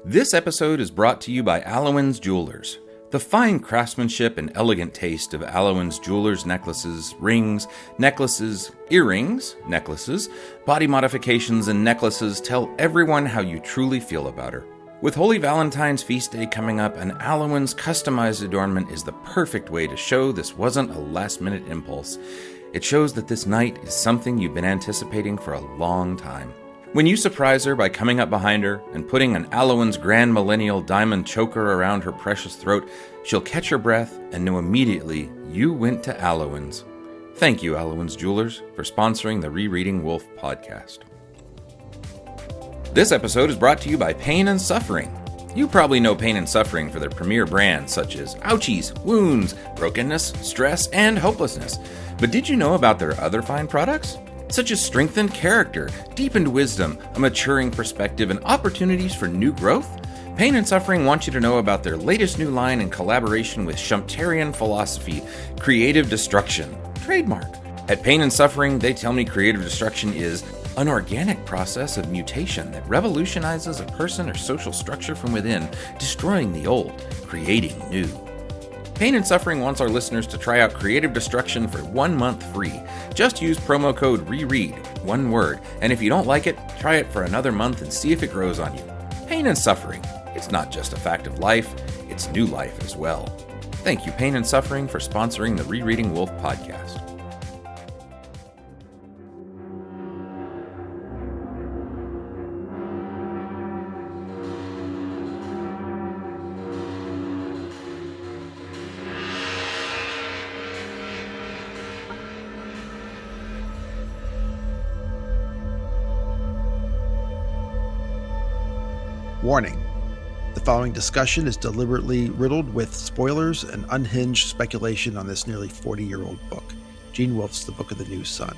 This episode is brought to you by Allowin's Jewelers. The fine craftsmanship and elegant taste of Allowin's Jewelers necklaces, rings, necklaces, earrings, necklaces, body modifications, and necklaces tell everyone how you truly feel about her. With Holy Valentine's Feast Day coming up, an Allowin's customized adornment is the perfect way to show this wasn't a last-minute impulse. It shows that this night is something you've been anticipating for a long time. When you surprise her by coming up behind her and putting an Allowin's Grand Millennial Diamond choker around her precious throat, she'll catch her breath and know immediately you went to Allowin's. Thank you, Allowin's Jewelers, for sponsoring the Rereading Wolfe podcast. This episode is brought to you by Pain and Suffering. You probably know Pain and Suffering for their premier brands such as ouchies, wounds, brokenness, stress, and hopelessness. But did you know about their other fine products? Such as strengthened character, deepened wisdom, a maturing perspective, and opportunities for new growth? Pain and Suffering wants you to know about their latest new line in collaboration with Shumterian philosophy, Creative Destruction, trademark. At Pain and Suffering, they tell me creative destruction is an organic process of mutation that revolutionizes a person or social structure from within, destroying the old, creating new. Pain and Suffering wants our listeners to try out Creative Destruction for 1 month free. Just use promo code REREAD, one word, and if you don't like it, try it for another month and see if it grows on you. Pain and Suffering. It's not just a fact of life, it's new life as well. Thank you, Pain and Suffering, for sponsoring the Rereading Wolfe podcast. Warning. The following discussion is deliberately riddled with spoilers and unhinged speculation on this nearly 40-year-old book, Gene Wolfe's The Book of the New Sun.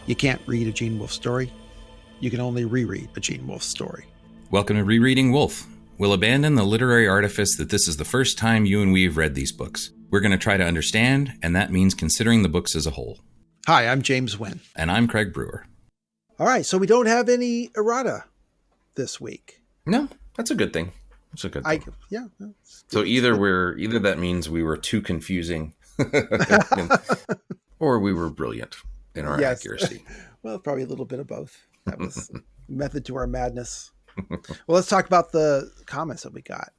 You can't read a Gene Wolfe story. You can only reread a Gene Wolfe story. Welcome to Rereading Wolfe. We'll abandon the literary artifice that this is the first time you and we have read these books. We're going to try to understand, and that means considering the books as a whole. Hi, I'm James Wynn. And I'm Craig Brewer. All right, so we don't have any errata this week. No, that's a good thing. It's a good thing. So either that means we were too confusing or we were brilliant in our accuracy. Well, probably a little bit of both. That was method to our madness. Well, let's talk about the comments that we got.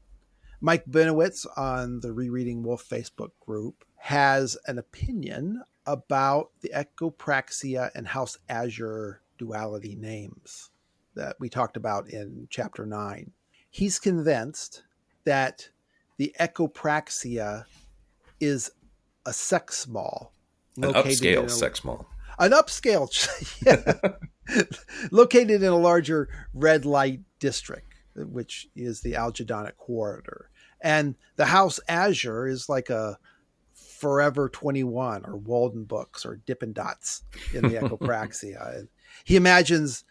Mike Benowitz on the Rereading Wolfe Facebook group has an opinion about the echopraxia and House Azure duality names that we talked about in chapter 9. He's convinced that the echopraxia is a sex mall. An upscale sex mall. An upscale, located in a larger red light district, which is the Algedonic corridor. And the House Azure is like a Forever 21 or Walden Books or Dippin' Dots in the echopraxia. And he imagines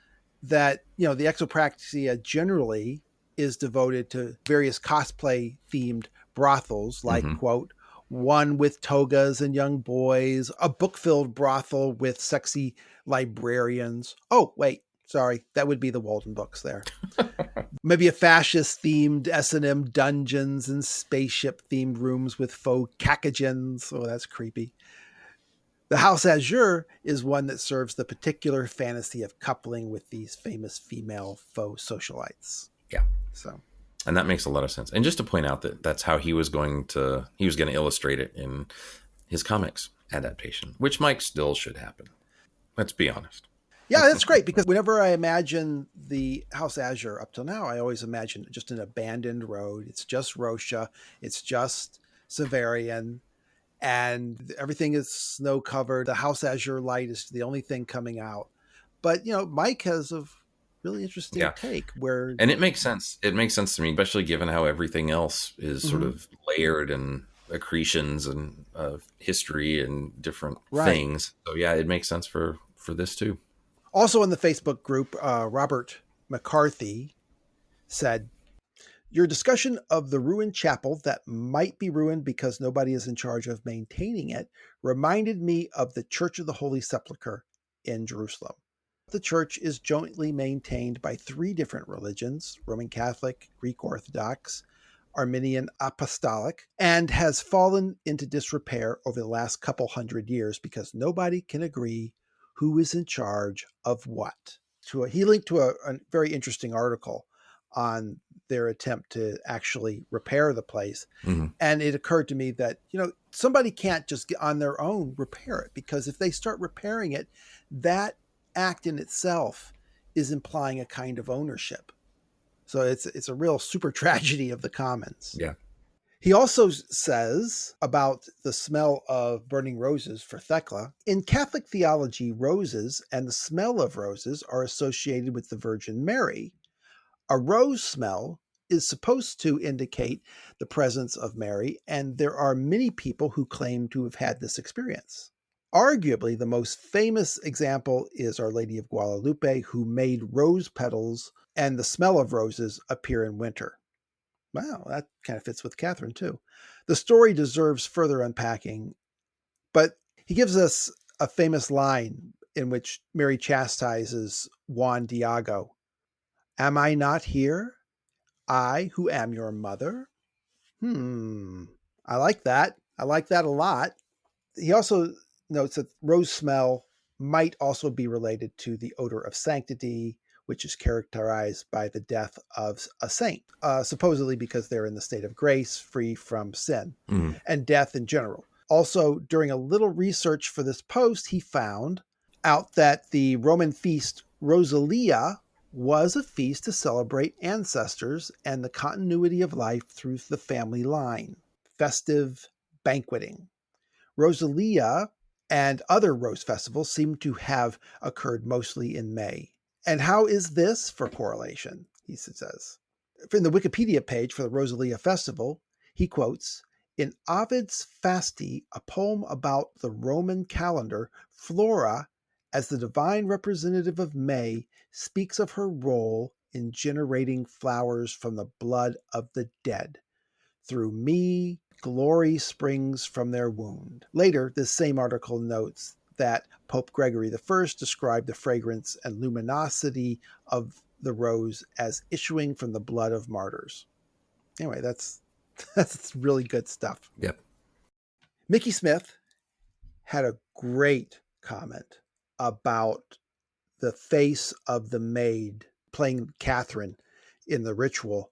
that, the exopraxia generally is devoted to various cosplay themed brothels, like, quote, one with togas and young boys, a book-filled brothel with sexy librarians. Oh, wait, sorry. That would be the Walden Books there. Maybe a fascist themed S&M dungeons and spaceship themed rooms with faux cacogens. Oh, that's creepy. The House Azure is one that serves the particular fantasy of coupling with these famous female faux socialites. Yeah. So, and that makes a lot of sense. And just to point out that that's how he was going to illustrate it in his comics adaptation, which Mike still should happen. Let's be honest. Yeah, that's great, because whenever I imagine the House Azure up till now, I always imagine just an abandoned road. It's just Rosha. It's just Severian. And everything is snow covered. The House Azure light is the only thing coming out. But, Mike has a really interesting take where... And it makes sense. It makes sense to me, especially given how everything else is sort of layered and accretions and history and different things. So, yeah, it makes sense for this, too. Also in the Facebook group, Robert McCarthy said, your discussion of the ruined chapel that might be ruined because nobody is in charge of maintaining it reminded me of the Church of the Holy Sepulchre in Jerusalem. The church is jointly maintained by three different religions: Roman Catholic, Greek Orthodox, Armenian Apostolic, and has fallen into disrepair over the last couple hundred years because nobody can agree who is in charge of what. He linked to a very interesting article on their attempt to actually repair the place. Mm-hmm. And it occurred to me that, somebody can't just get on their own repair it, because if they start repairing it, that act in itself is implying a kind of ownership. So it's a real super tragedy of the commons. Yeah. He also says about the smell of burning roses for Thecla. In Catholic theology, roses and the smell of roses are associated with the Virgin Mary. A rose smell is supposed to indicate the presence of Mary, and there are many people who claim to have had this experience. Arguably, the most famous example is Our Lady of Guadalupe, who made rose petals and the smell of roses appear in winter. Wow, that kind of fits with Catherine, too. The story deserves further unpacking, but he gives us a famous line in which Mary chastises Juan Diego. Am I not here? I, who am your mother? I like that. I like that a lot. He also notes that rose smell might also be related to the odor of sanctity, which is characterized by the death of a saint, supposedly because they're in the state of grace, free from sin, and death in general. Also, during a little research for this post, he found out that the Roman feast Rosalia was a feast to celebrate ancestors and the continuity of life through the family line. Festive banqueting. Rosalia and other rose festivals seem to have occurred mostly in May. And how is this for correlation? He says. In the Wikipedia page for the Rosalia Festival, he quotes, in Ovid's Fasti, a poem about the Roman calendar, Flora, as the divine representative of May, speaks of her role in generating flowers from the blood of the dead. Through me, glory springs from their wound. Later, this same article notes that Pope Gregory I described the fragrance and luminosity of the rose as issuing from the blood of martyrs. Anyway, that's really good stuff. Yep. Mickey Smith had a great comment about the face of the maid playing Catherine in the ritual,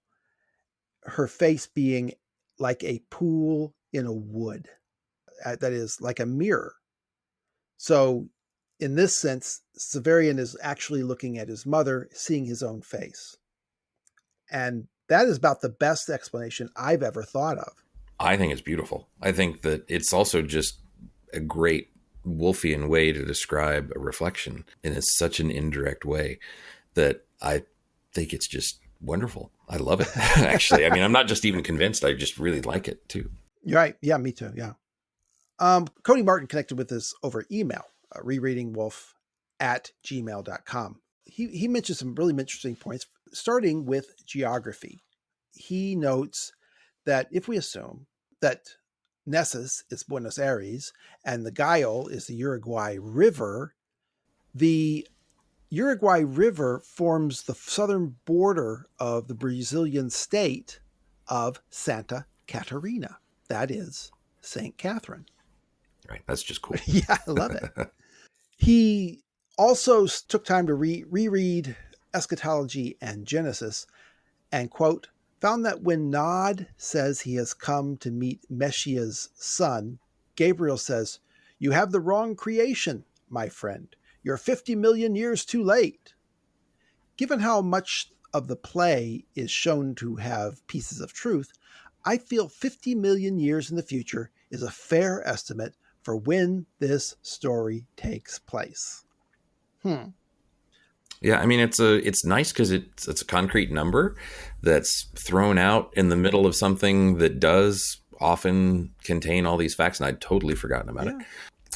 her face being like a pool in a wood, that is like a mirror. So in this sense, Severian is actually looking at his mother, seeing his own face. And that is about the best explanation I've ever thought of. I think it's beautiful. I think that it's also just a great Wolfian way to describe a reflection in such an indirect way that I think it's just wonderful. I love it, actually. I mean, I'm not just even convinced. I just really like it, too. You're right. Yeah, me too. Yeah. Cody Martin connected with us over email, rereadingwolfe@gmail.com. He mentioned some really interesting points, starting with geography. He notes that if we assume that Nessus is Buenos Aires and the Gaio is the Uruguay River, the Uruguay River forms the southern border of the Brazilian state of Santa Catarina. That is St. Catherine. Right. That's just cool. Yeah, I love it. He also took time to reread Eschatology and Genesis and, quote, found that when Nod says he has come to meet Messiah's son, Gabriel says, you have the wrong creation, my friend. You're 50 million years too late. Given how much of the play is shown to have pieces of truth, I feel 50 million years in the future is a fair estimate for when this story takes place. Yeah, I mean, it's nice because it's a concrete number that's thrown out in the middle of something that does often contain all these facts, and I'd totally forgotten about it.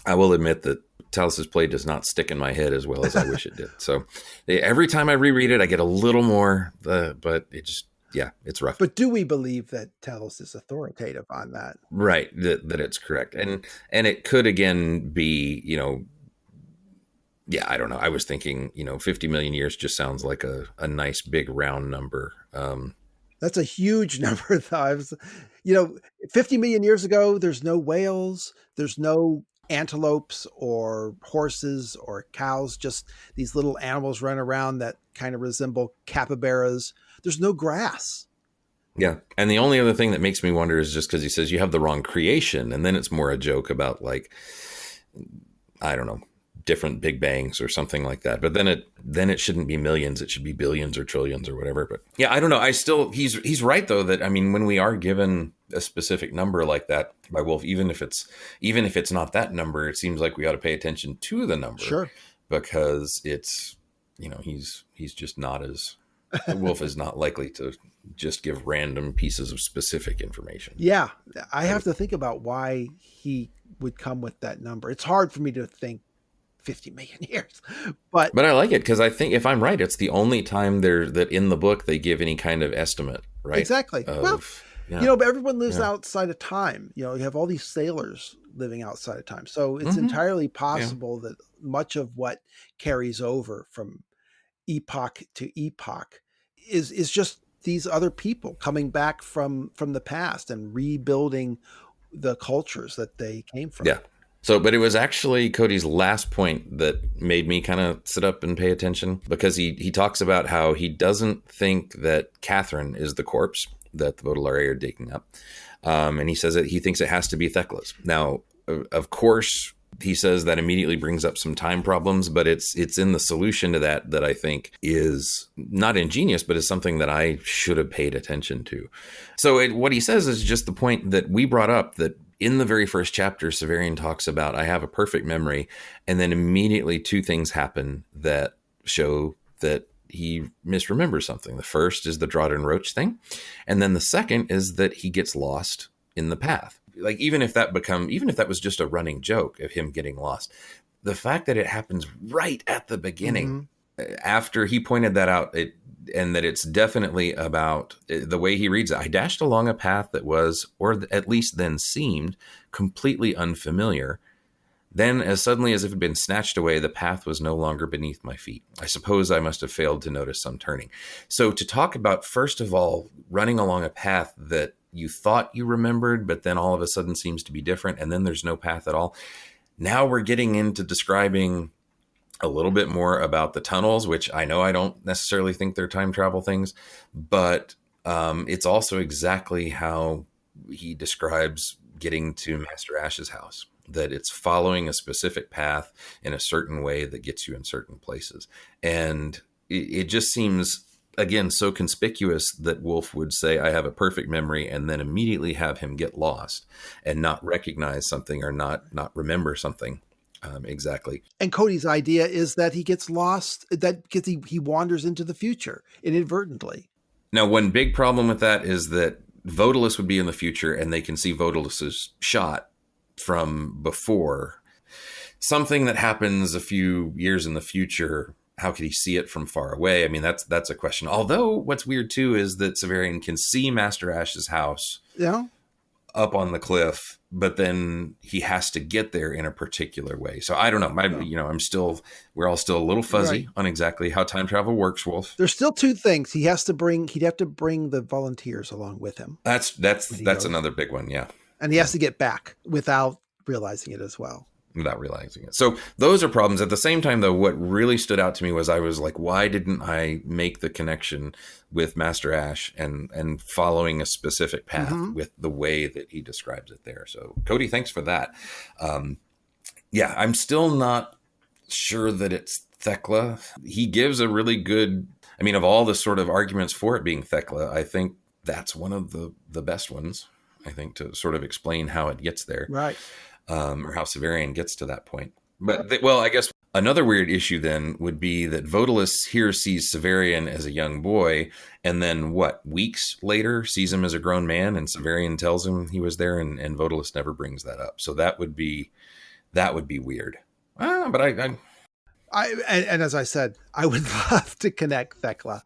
I will admit that Talus's play does not stick in my head as well as I wish it did. So every time I reread it, I get a little more, but it just, it's rough. But do we believe that Talus is authoritative on that? Right, that it's correct. And it could, again, be, Yeah, I don't know. I was thinking, 50 million years just sounds like a nice big round number. That's a huge number, though. 50 million years ago, there's no whales, there's no antelopes or horses or cows, just these little animals running around that kind of resemble capybaras. There's no grass. Yeah. And the only other thing that makes me wonder is just because he says you have the wrong creation. And then it's more a joke about, like, I don't know, different big bangs or something like that. But then it shouldn't be millions. It should be billions or trillions or whatever. But yeah, I don't know. He's right, though, that, I mean, when we are given a specific number like that by Wolfe, even if it's not that number, it seems like we ought to pay attention to the number. Sure. Because it's, he's just not as Wolfe is not likely to just give random pieces of specific information. Yeah. I have to think about why he would come with that number. It's hard for me to think 50 million years, but I like it because I think, if I'm right, it's the only time that in the book they give any kind of estimate, right? Exactly. But everyone lives outside of time. You have all these sailors living outside of time. So it's entirely possible that much of what carries over from epoch to epoch is just these other people coming back from the past and rebuilding the cultures that they came from. Yeah. So, but it was actually Cody's last point that made me kind of sit up and pay attention, because he talks about how he doesn't think that Catherine is the corpse that the Baudelaire are digging up. And he says that he thinks it has to be Thecla's. Now, of course, he says that immediately brings up some time problems, but it's in the solution to that I think is not ingenious, but is something that I should have paid attention to. So what he says is just the point that we brought up, that in the very first chapter, Severian talks about, I have a perfect memory, and then immediately two things happen that show that he misremembers something. The first is the Draught and Roach thing, and then the second is that he gets lost in the path. Like, even if that was just a running joke of him getting lost, the fact that it happens right at the beginning, after he pointed that out, and that it's definitely about the way he reads it. I dashed along a path that was, or at least then seemed, completely unfamiliar. Then, as suddenly as if it had been snatched away, the path was no longer beneath my feet. I suppose I must have failed to notice some turning. So to talk about, first of all, running along a path that you thought you remembered, but then all of a sudden seems to be different, and then there's no path at all. Now we're getting into describing a little bit more about the tunnels, which I know I don't necessarily think they're time travel things, but it's also exactly how he describes getting to Master Ash's house, that it's following a specific path in a certain way that gets you in certain places. And it just seems, again, so conspicuous that Wolfe would say, I have a perfect memory, and then immediately have him get lost and not recognize something or not remember something. Exactly. And Cody's idea is that he gets lost, that because he wanders into the future inadvertently. Now, one big problem with that is that Vodalus would be in the future, and they can see Vodalus's shot from before. Something that happens a few years in the future, how could he see it from far away? I mean, that's a question. Although what's weird too is that Severian can see Master Ash's house up on the cliff, but then he has to get there in a particular way. So I don't know. We're all still a little fuzzy on exactly how time travel works, Wolfe. There's still two things. He'd have to bring the volunteers along with him. That's another big one. Yeah. And he has to get back without realizing it as well. Without realizing it. So those are problems. At the same time, though, what really stood out to me was, I was like, why didn't I make the connection with Master Ash and following a specific path with the way that he describes it there? So Cody, thanks for that. I'm still not sure that it's Thecla. He gives a really good, of all the sort of arguments for it being Thecla, I think that's one of the best ones, I think, to sort of explain how it gets there. Right. Or how Severian gets to that point. But, I guess another weird issue then would be that Vodalus here sees Severian as a young boy, and then weeks later sees him as a grown man, and Severian tells him he was there, and Vodalus never brings that up. So that would be weird. But and as I said, I would love to connect Thecla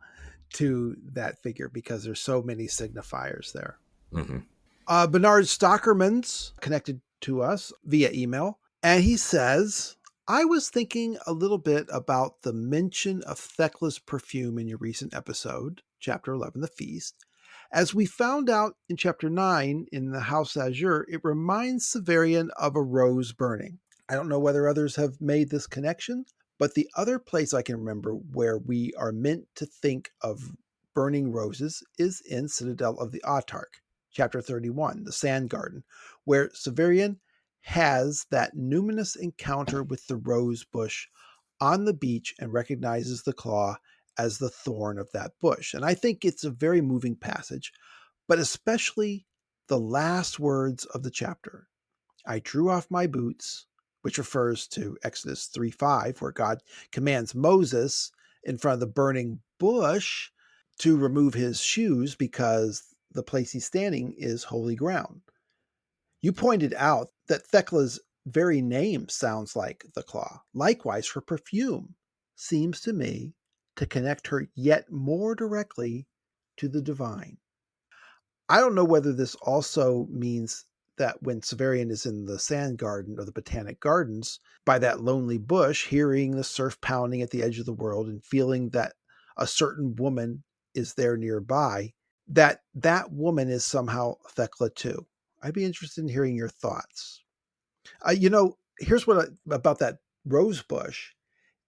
to that figure, because there's so many signifiers there. Bernard Stockerman's connected to us via email, and he says, I was thinking a little bit about the mention of Thecla's perfume in your recent episode, Chapter 11, The Feast. As we found out in Chapter 9 in the House Azure, it reminds Severian of a rose burning. I don't know whether others have made this connection, but the other place I can remember where we are meant to think of burning roses is in Citadel of the Autarch, Chapter 31, The Sand Garden, where Severian has that numinous encounter with the rose bush on the beach and recognizes the claw as the thorn of that bush. And I think it's a very moving passage, but especially the last words of the chapter. I drew off my boots, which refers to Exodus 3:5, where God commands Moses in front of the burning bush to remove his shoes because the place he's standing is holy ground. You pointed out that Thecla's very name sounds like the claw. Likewise, her perfume seems to me to connect her yet more directly to the divine. I don't know whether this also means that when Severian is in the sand garden or the botanic gardens by that lonely bush, hearing the surf pounding at the edge of the world and feeling that a certain woman is there nearby, that that woman is somehow Thecla too. I'd be interested in hearing your thoughts. Here's what about that rose bush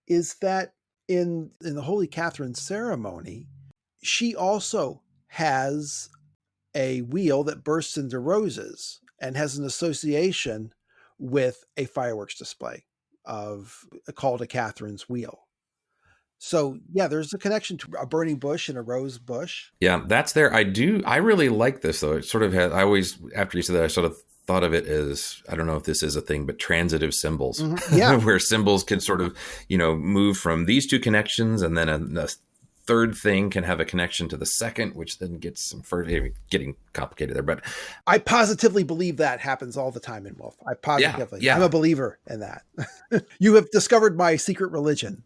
is that in the Holy Catherine ceremony, she also has a wheel that bursts into roses and has an association with a fireworks display of called a Catherine's wheel. So yeah, there's a connection to a burning bush and a rose bush. Yeah, that's there. I really like this though. It sort of has, I always, after you said that, I sort of thought of it as, I don't know if this is a thing, but transitive symbols, Yeah. where symbols can sort of, move from these two connections, and then a third thing can have a connection to the second, which then gets some further getting complicated there. But I positively believe that happens all the time in Wolfe. I positively, yeah. I'm a believer in that. You have discovered my secret religion.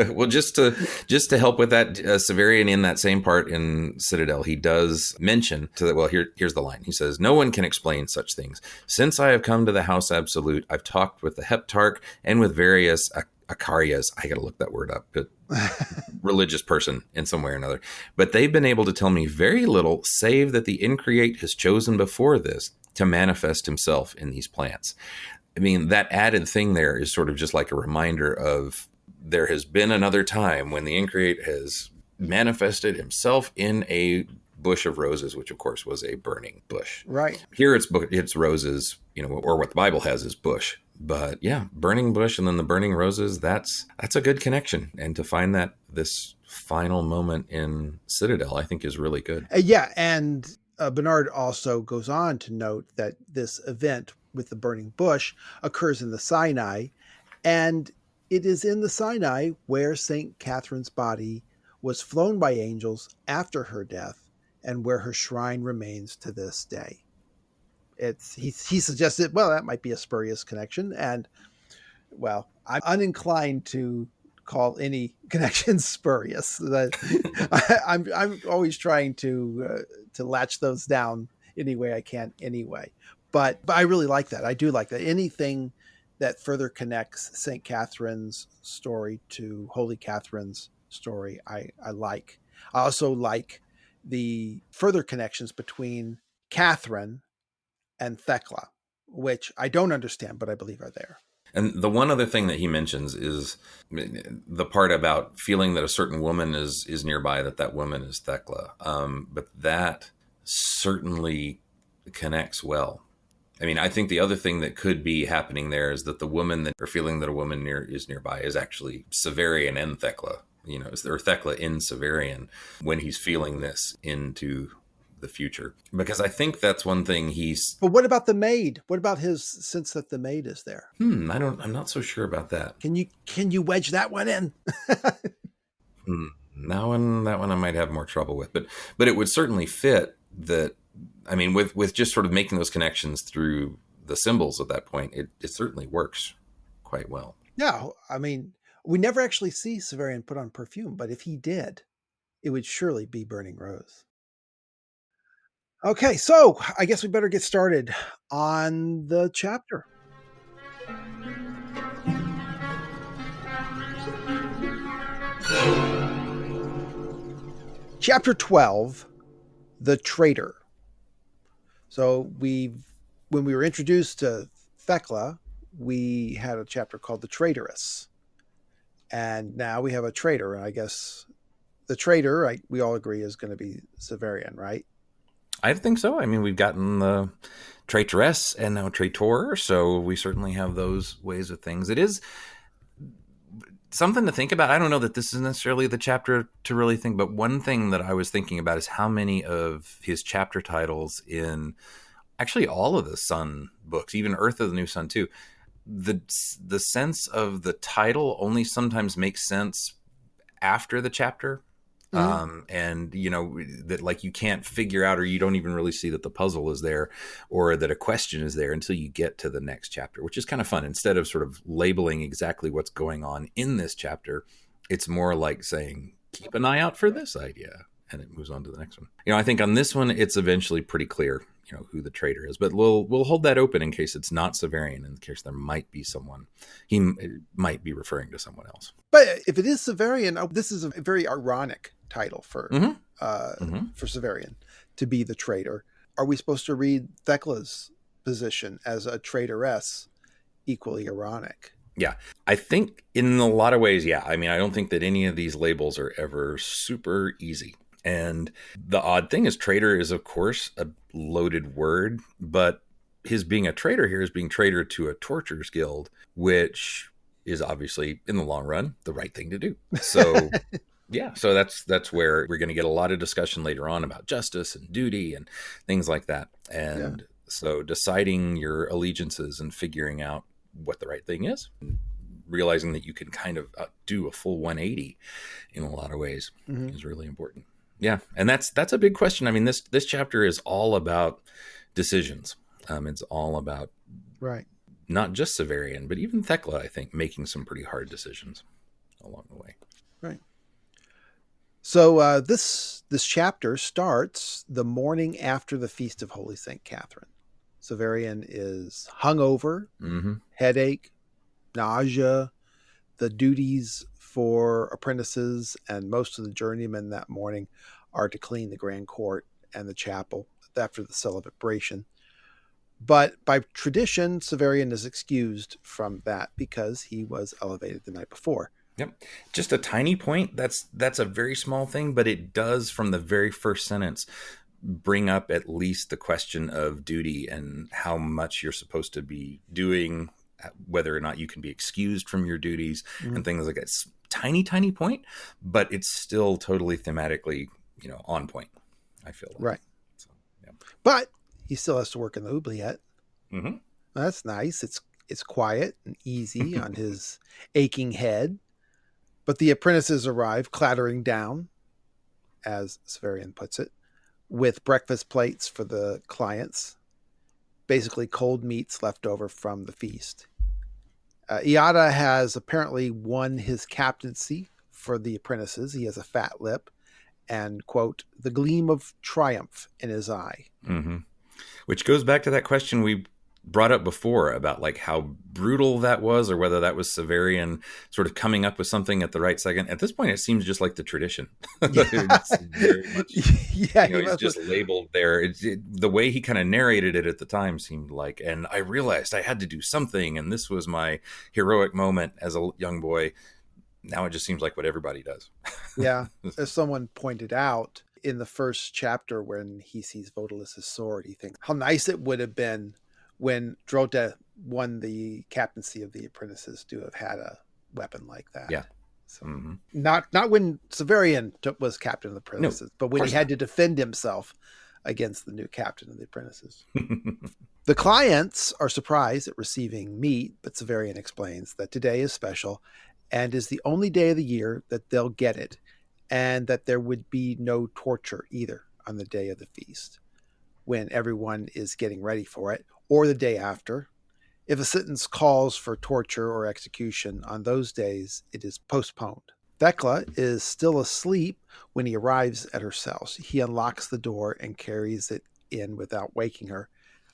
Well, just to help with that, Severian in that same part in Citadel, he does mention to that. Well, here's the line. He says, "No one can explain such things. Since I have come to the House Absolute, I've talked with the Heptarch and with various Acarias." I got to look that word up. But religious person in some way or another. But they've been able to tell me very little, save that the Increate has chosen before this to manifest himself in these plants. I mean, that added thing there is sort of just like a reminder of there has been another time when the Increate has manifested himself in a bush of roses, which of course was a burning bush. Right. Here it's roses, or what the Bible has is bush. But yeah, burning bush and then the burning roses, that's a good connection. And to find that this final moment in Citadel, I think is really good. And Bernard also goes on to note that this event with the burning bush occurs in the Sinai, and it is in the Sinai where St. Catherine's body was flown by angels after her death and where her shrine remains to this day. He suggested, well, that might be a spurious connection, and well, I'm uninclined to call any connections spurious. I'm always trying to latch those down any way I can, anyway. But I really like that. I do like that. Anything that further connects St. Catherine's story to Holy Catherine's story, I like. I also like the further connections between Catherine and Thecla, which I don't understand, but I believe are there. And the one other thing that he mentions is the part about feeling that a certain woman is nearby, that woman is Thecla. But that certainly connects well. I mean, I think the other thing that could be happening there is that the woman that, or feeling that a woman is nearby is actually Severian and Thecla, or Thecla in Severian when he's feeling this into the future. Because I think that's one thing he's... But what about the maid? What about his sense that the maid is there? I'm not so sure about that. Can you wedge that one in? That one I might have more trouble with. But it would certainly fit that. I mean, with just sort of making those connections through the symbols at that point, it certainly works quite well. Yeah, I mean, we never actually see Severian put on perfume, but if he did, it would surely be burning rose. Okay, so I guess we better get started on the chapter. Chapter 12, The Traitor. So when we were introduced to Thecla, we had a chapter called The Traitoress. And now we have a traitor. I guess the traitor, we all agree, is going to be Severian, right? I think so. I mean, we've gotten the traitoress and now traitor, so we certainly have those ways of things. It is something to think about. I don't know that this is necessarily the chapter to really think, but one thing that I was thinking about is how many of his chapter titles in actually all of the Sun books, even Earth of the New Sun too, the sense of the title only sometimes makes sense after the chapter. And you know that like you can't figure out, or you don't even really see that the puzzle is there or that a question is there until you get to the next chapter, which is kind of fun. Instead of sort of labeling exactly what's going on in this chapter, it's more like saying, keep an eye out for this idea. And it moves on to the next one. You know, I think on this one, it's eventually pretty clear, you know, who the traitor is, but we'll hold that open in case it's not Severian, in case there might be someone. He might be referring to someone else. But if it is Severian, this is a very ironic title for Severian to be the traitor. Are we supposed to read Thecla's position as a traitoress equally ironic? Yeah, I think in a lot of ways, yeah. I mean, I don't think that any of these labels are ever super easy. And the odd thing is traitor is, of course, a loaded word, but his being a traitor here is being traitor to a torturers guild, which is obviously in the long run the right thing to do. So yeah, so that's where we're going to get a lot of discussion later on about justice and duty and things like that. And so deciding your allegiances and figuring out what the right thing is, realizing that you can kind of do a full 180 in a lot of ways is really important. Yeah, and that's a big question. I mean, this chapter is all about decisions. It's all about not just Severian, but even Thecla, I think, making some pretty hard decisions along the way. Right. So this chapter starts the morning after the Feast of Holy St. Catherine. Severian is hungover, headache, nausea. The duties for apprentices and most of the journeymen that morning are to clean the grand court and the chapel after the celebration. But by tradition, Severian is excused from that because he was elevated the night before. Yep. Just a tiny point. That's a very small thing, but it does, from the very first sentence, bring up at least the question of duty and how much you're supposed to be doing, whether or not you can be excused from your duties and things like that. It's tiny point, but it's still totally thematically, you know, on point, I feel like. Right. So, yeah. But he still has to work in the oubliette. That's nice. It's quiet and easy on his aching head. But the apprentices arrive clattering down, as Severian puts it, with breakfast plates for the clients, basically cold meats left over from the feast. Iada has apparently won his captaincy for the apprentices. He has a fat lip and, quote, the gleam of triumph in his eye. Which goes back to that question we brought up before about like how brutal that was, or whether that was Severian sort of coming up with something at the right second. At this point, it seems just like the tradition. It's very much, he's just labeled there. The way he kind of narrated it at the time seemed like, and I realized I had to do something, and this was my heroic moment as a young boy. Now it just seems like what everybody does. Yeah. As someone pointed out in the first chapter, when he sees Vodalus's sword, he thinks how nice it would have been when Drota won the captaincy of the apprentices to have had a weapon like that. Yeah. So, not when Severian was captain of the apprentices, but when he had to defend himself against the new captain of the apprentices. The clients are surprised at receiving meat, but Severian explains that today is special and is the only day of the year that they'll get it, and that there would be no torture either on the day of the feast, when everyone is getting ready for it, or the day after. If a sentence calls for torture or execution on those days, it is postponed. Thecla is still asleep when he arrives at her cell. He unlocks the door and carries it in without waking her.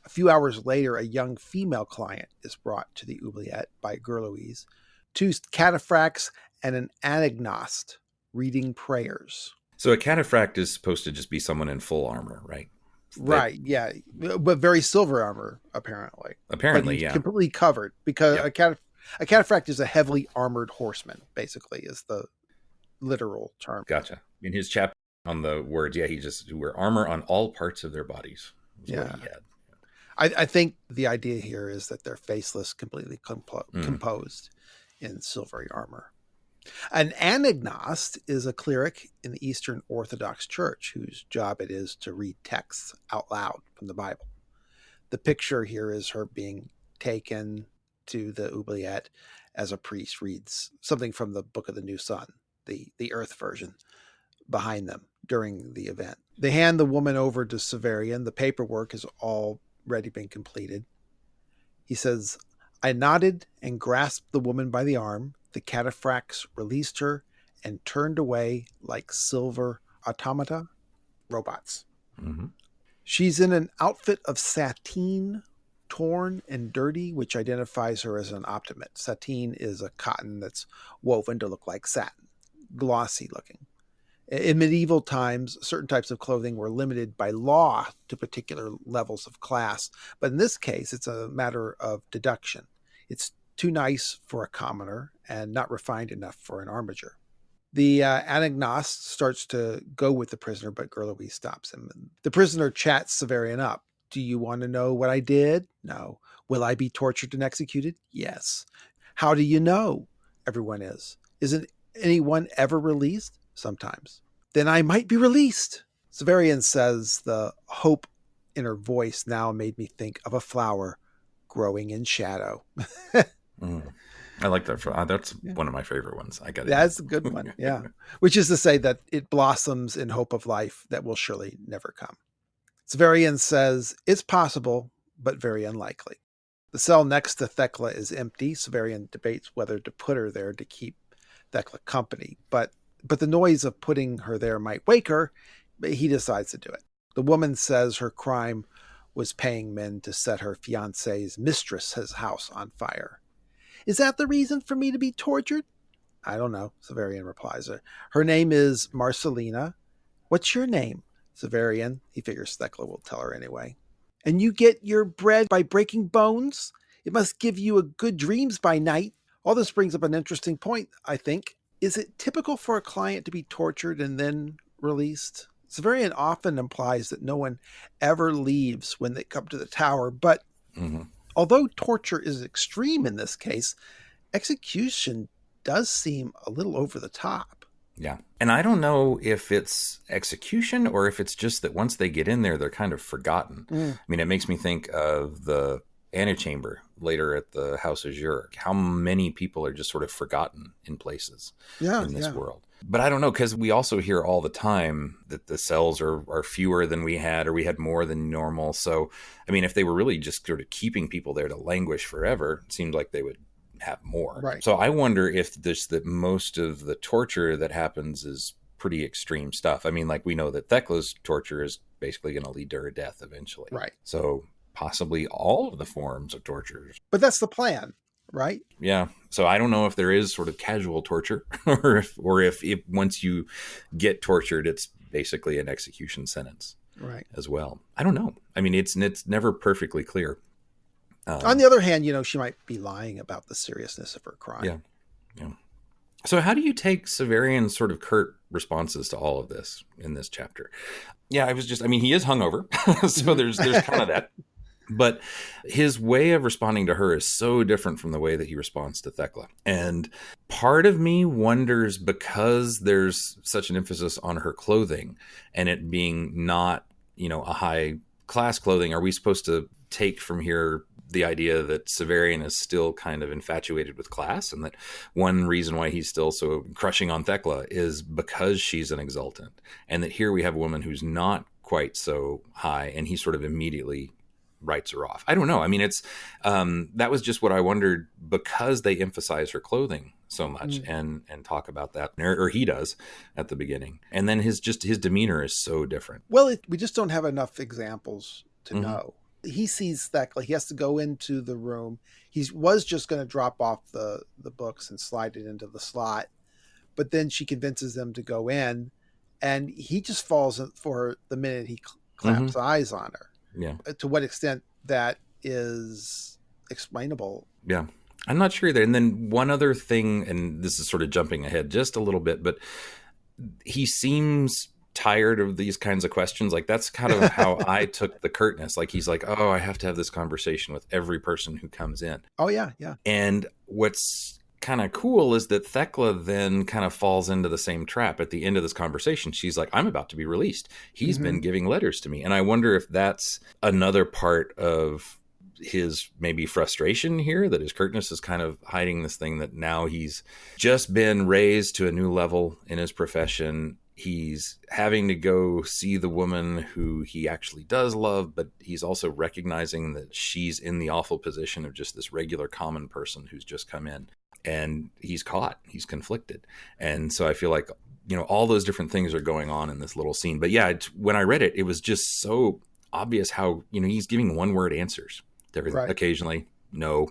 A few hours later, a young female client is brought to the oubliette by Gerloise. Two cataphracts and an anagnost reading prayers. So a cataphract is supposed to just be someone in full armor, right? Right, yeah. But very silver armor, apparently. But Apparently, he's yeah. completely covered because Yep. a cataphract is a heavily armored horseman, basically, is the literal term. Gotcha. In his chapter on the words, yeah, he just wear armor on all parts of their bodies. Was what he had. I think the idea here is that they're faceless, completely composed in silvery armor. An anagnost is a cleric in the Eastern Orthodox Church whose job it is to read texts out loud from the Bible. The picture here is her being taken to the oubliette as a priest reads something from the Book of the New Sun, the Earth version, behind them during the event. They hand the woman over to Severian. The paperwork has already been completed. He says, I nodded and grasped the woman by the arm. The cataphracts released her and turned away like silver automata, robots. Mm-hmm. She's in an outfit of sateen, torn and dirty, which identifies her as an optimate. Sateen is a cotton that's woven to look like satin, glossy looking. In medieval times, certain types of clothing were limited by law to particular levels of class. But in this case, it's a matter of deduction. It's too nice for a commoner and not refined enough for an armiger. The anagnost starts to go with the prisoner, but Gerlouis stops him. The prisoner chats Severian up. Do you want to know what I did? No. Will I be tortured and executed? Yes. How do you know? Everyone is. Isn't anyone ever released? Sometimes. Then I might be released. Severian says the hope in her voice now made me think of a flower growing in shadow. I like that. That's one of my favorite ones. I got it. That's a good one. Yeah. Which is to say that it blossoms in hope of life that will surely never come. Severian says it's possible, but very unlikely. The cell next to Thecla is empty. Severian debates whether to put her there to keep Thecla company, but the noise of putting her there might wake her, but he decides to do it. The woman says her crime was paying men to set her fiancé's mistress's house on fire. Is that the reason for me to be tortured? I don't know, Severian replies. Her name is Marcelina. What's your name? Severian. He figures Thecla will tell her anyway. And you get your bread by breaking bones? It must give you a good dreams by night. All this brings up an interesting point, I think. Is it typical for a client to be tortured and then released? Severian often implies that no one ever leaves when they come to the tower, but although torture is extreme in this case, execution does seem a little over the top. Yeah. And I don't know if it's execution or if it's just that once they get in there, they're kind of forgotten. I mean, it makes me think of the antechamber later at the House of Zurich. How many people are just sort of forgotten in places in this world? But I don't know, because we also hear all the time that the cells are fewer than we had, or we had more than normal. So, I mean, if they were really just sort of keeping people there to languish forever, it seemed like they would have more. Right. So I wonder if that most of the torture that happens is pretty extreme stuff. I mean, like we know that Thecla's torture is basically going to lead to her death eventually. Right. So possibly all of the forms of torture. But that's the plan, right? Yeah. So I don't know if there is sort of casual torture or if once you get tortured, it's basically an execution sentence as well. I don't know. I mean, it's never perfectly clear. On the other hand, she might be lying about the seriousness of her crime. Yeah. Yeah. So how do you take Severian's sort of curt responses to all of this in this chapter? Yeah, he is hungover. So there's kind of that. But his way of responding to her is so different from the way that he responds to Thecla. And part of me wonders, because there's such an emphasis on her clothing and it being not, a high class clothing, are we supposed to take from here the idea that Severian is still kind of infatuated with class, and that one reason why he's still so crushing on Thecla is because she's an exultant, and that here we have a woman who's not quite so high, and he sort of immediately writes her off. I don't know. I mean, it's that was just what I wondered, because they emphasize her clothing so much and talk about that, or he does at the beginning, and then his demeanor is so different. Well, we just don't have enough examples to know. He sees Thecla. He has to go into the room. He was just going to drop off the books and slide it into the slot, but then she convinces them to go in, and he just falls for her the minute he clamps eyes on her. Yeah. To what extent that is explainable. Yeah. I'm not sure either. And then one other thing, and this is sort of jumping ahead just a little bit, but he seems tired of these kinds of questions. Like, that's kind of how I took the curtness. Like, he's like, oh, I have to have this conversation with every person who comes in. Oh, yeah, yeah. And what's kind of cool is that Thecla then kind of falls into the same trap at the end of this conversation. She's like, I'm about to be released. He's been giving letters to me. And I wonder if that's another part of his maybe frustration here, that his curtness is kind of hiding this thing that now he's just been raised to a new level in his profession. He's having to go see the woman who he actually does love, but he's also recognizing that she's in the awful position of just this regular common person who's just come in. And he's caught, he's conflicted. And so I feel like, all those different things are going on in this little scene. But yeah, when I read it, it was just so obvious how, he's giving one word answers. There Right. Occasionally, no,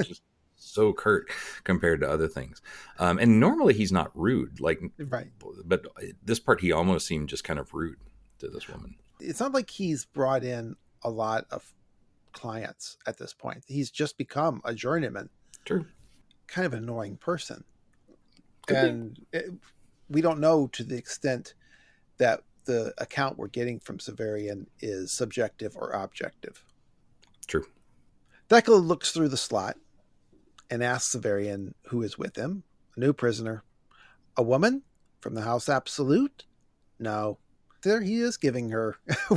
just so curt compared to other things. And normally he's not rude, Right. But this part, he almost seemed just kind of rude to this woman. It's not like he's brought in a lot of clients at this point. He's just become a journeyman. True. Kind of an annoying person. We don't know to the extent that the account we're getting from Severian is subjective or objective. True. Thecla looks through the slot and asks Severian who is with him. A new prisoner. A woman from the House Absolute? No. There he is giving her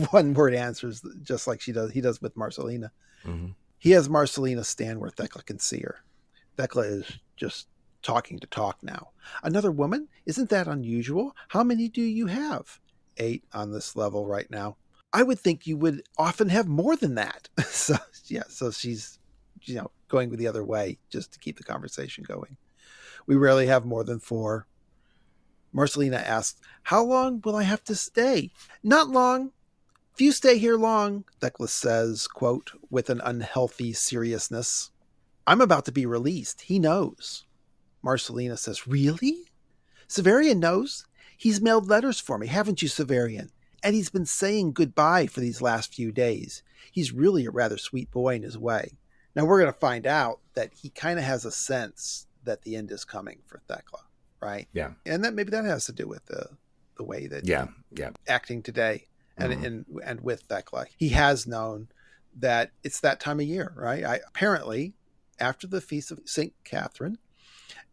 one-word answers, just like he does with Marcelina. Mm-hmm. He has Marcelina stand where Thecla can see her. Thecla is just talking to talk now. Another woman? Isn't that unusual? How many do you have? 8 on this level right now. I would think you would often have more than that. So she's, going the other way just to keep the conversation going. We rarely have more than 4. Marcelina asks, how long will I have to stay? Not long. If you stay here long, Thecla says, quote, with an unhealthy seriousness. I'm about to be released. He knows. Marcelina says, really? Severian knows. He's mailed letters for me, haven't you, Severian? And he's been saying goodbye for these last few days. He's really a rather sweet boy in his way. Now we're going to find out that he kind of has a sense that the end is coming for Thecla, right? Yeah. And that maybe that has to do with the way that he's acting today and with Thecla. He has known that it's that time of year, right? Apparently, after the Feast of St. Catherine,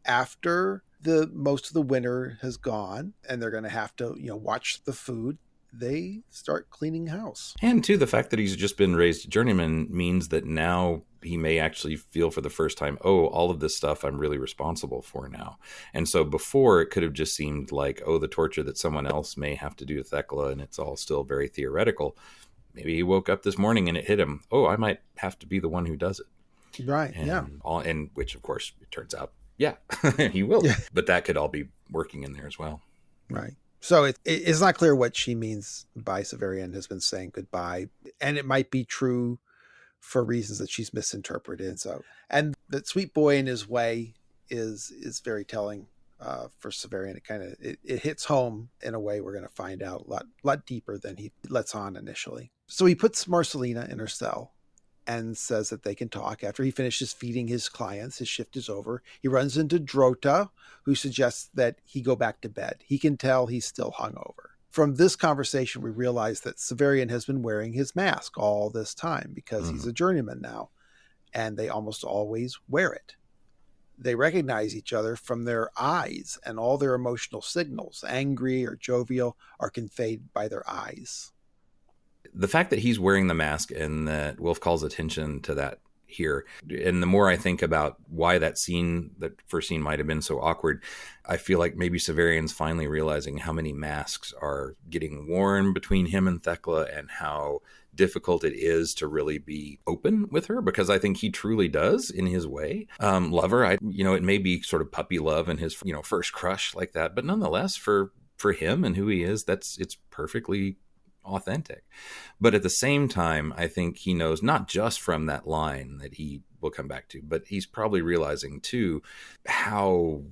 after most of the winter has gone and they're going to have to, watch the food, they start cleaning house. And too, the fact that he's just been raised journeyman means that now he may actually feel for the first time, oh, all of this stuff I'm really responsible for now. And so before, it could have just seemed like, oh, the torture that someone else may have to do to Thecla, and it's all still very theoretical. Maybe he woke up this morning and it hit him, oh, I might have to be the one who does it. Right, And which, of course, it turns out, he will. Yeah. But that could all be working in there as well. Right. So it's not clear what she means by Severian has been saying goodbye. And it might be true for reasons that she's misinterpreted. And that sweet boy in his way is very telling for Severian. It hits home in a way we're going to find out a lot deeper than he lets on initially. So he puts Marcelina in her cell and says that they can talk. After he finishes feeding his clients, his shift is over. He runs into Drota, who suggests that he go back to bed. He can tell he's still hungover. From this conversation, we realize that Severian has been wearing his mask all this time because he's a journeyman now, and they almost always wear it. They recognize each other from their eyes, and all their emotional signals, angry or jovial, are conveyed by their eyes. The fact that he's wearing the mask and that Wolfe calls attention to that here, and the more I think about why that first scene might have been so awkward, I feel like maybe Severian's finally realizing how many masks are getting worn between him and Thecla and how difficult it is to really be open with her, because I think he truly does in his way love her. It may be sort of puppy love and his first crush like that, but nonetheless for him and who he is, it's perfectly authentic. But at the same time, I think he knows, not just from that line that he will come back to, but he's probably realizing too how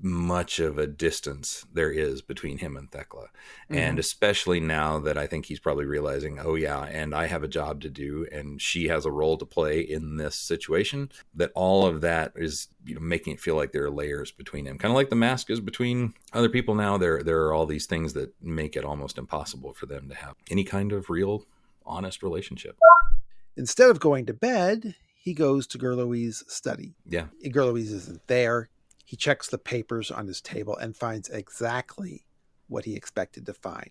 much of a distance there is between him and Thecla. And Mhm. especially now that I think he's probably realizing, oh yeah, and I have a job to do and she has a role to play in this situation, that all of that is, making it feel like there are layers between him. Kind of like the mask is between other people now. There are all these things that make it almost impossible for them to have any kind of real, honest relationship. Instead of going to bed, he goes to Gerlouis's study. Yeah. Gerlouis isn't there. He checks the papers on his table and finds exactly what he expected to find.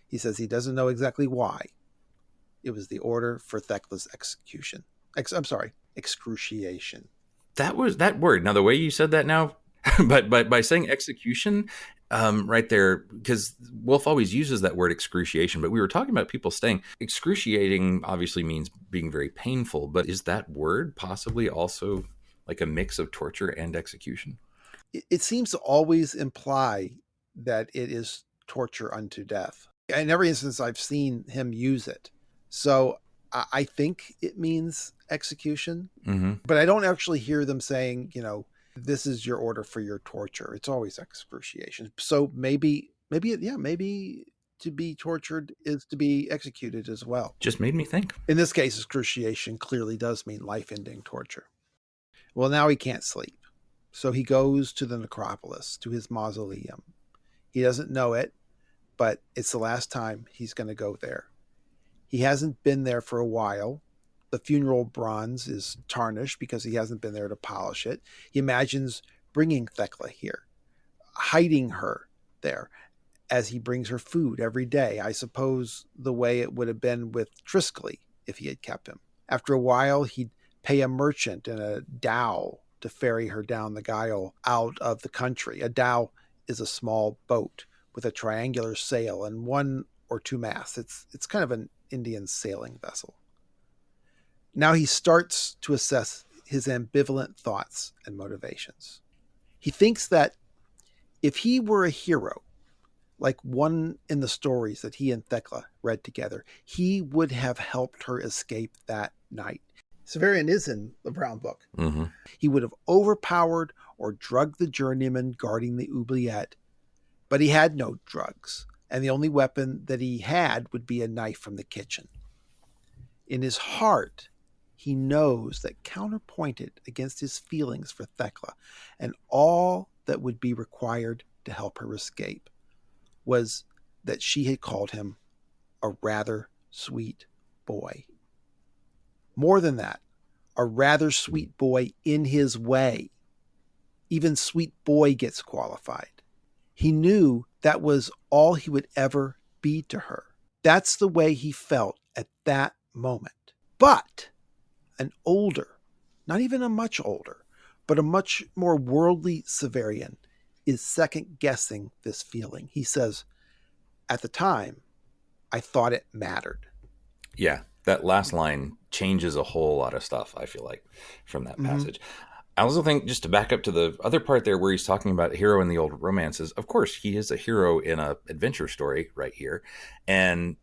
He says he doesn't know exactly why. It was the order for Thecla's execution. Excruciation. That was that word. Now, the way you said that now, but by saying execution, right there, because Wolfe always uses that word excruciation, but we were talking about people staying. Excruciating obviously means being very painful, but is that word possibly also like a mix of torture and execution? It seems to always imply that it is torture unto death. In every instance, I've seen him use it. So I think it means execution, Mm-hmm. but I don't actually hear them saying, this is your order for your torture. It's always excruciation. So maybe to be tortured is to be executed as well. Just made me think. In this case, excruciation clearly does mean life-ending torture. Well, now he can't sleep. So he goes to the necropolis, to his mausoleum. He doesn't know it, but it's the last time he's going to go there. He hasn't been there for a while. The funeral bronze is tarnished because he hasn't been there to polish it. He imagines bringing Thecla here, hiding her there as he brings her food every day. I suppose the way it would have been with Triskelly if he had kept him. After a while, he'd pay a merchant in a dhow to ferry her down the Gyle out of the country. A dhow is a small boat with a triangular sail and one or two masts. It's kind of an Indian sailing vessel. Now he starts to assess his ambivalent thoughts and motivations. He thinks that if he were a hero, like one in the stories that he and Thecla read together, he would have helped her escape that night. Severian is in the Brown Book. Mm-hmm. He would have overpowered or drugged the journeyman guarding the oubliette, but he had no drugs, and the only weapon that he had would be a knife from the kitchen. In his heart, he knows that counterpointed against his feelings for Thecla, and all that would be required to help her escape, was that she had called him a rather sweet boy. More than that, a rather sweet boy in his way. Even sweet boy gets qualified. He knew that was all he would ever be to her. That's the way he felt at that moment. But an older, not even a much older, but a much more worldly Severian is second-guessing this feeling. He says, at the time, I thought it mattered. Yeah, that last line changes a whole lot of stuff, I feel like, from that passage. I also think, just to back up to the other part there where he's talking about a hero in the old romances, of course, he is a hero in an adventure story right here. And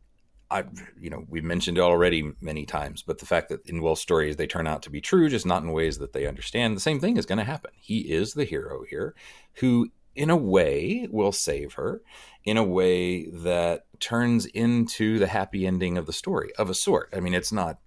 we've mentioned it already many times, but the fact that in Wolfe's stories, they turn out to be true, just not in ways that they understand, the same thing is going to happen. He is the hero here who, in a way, will save her in a way that turns into the happy ending of the story of a sort. I mean, it's not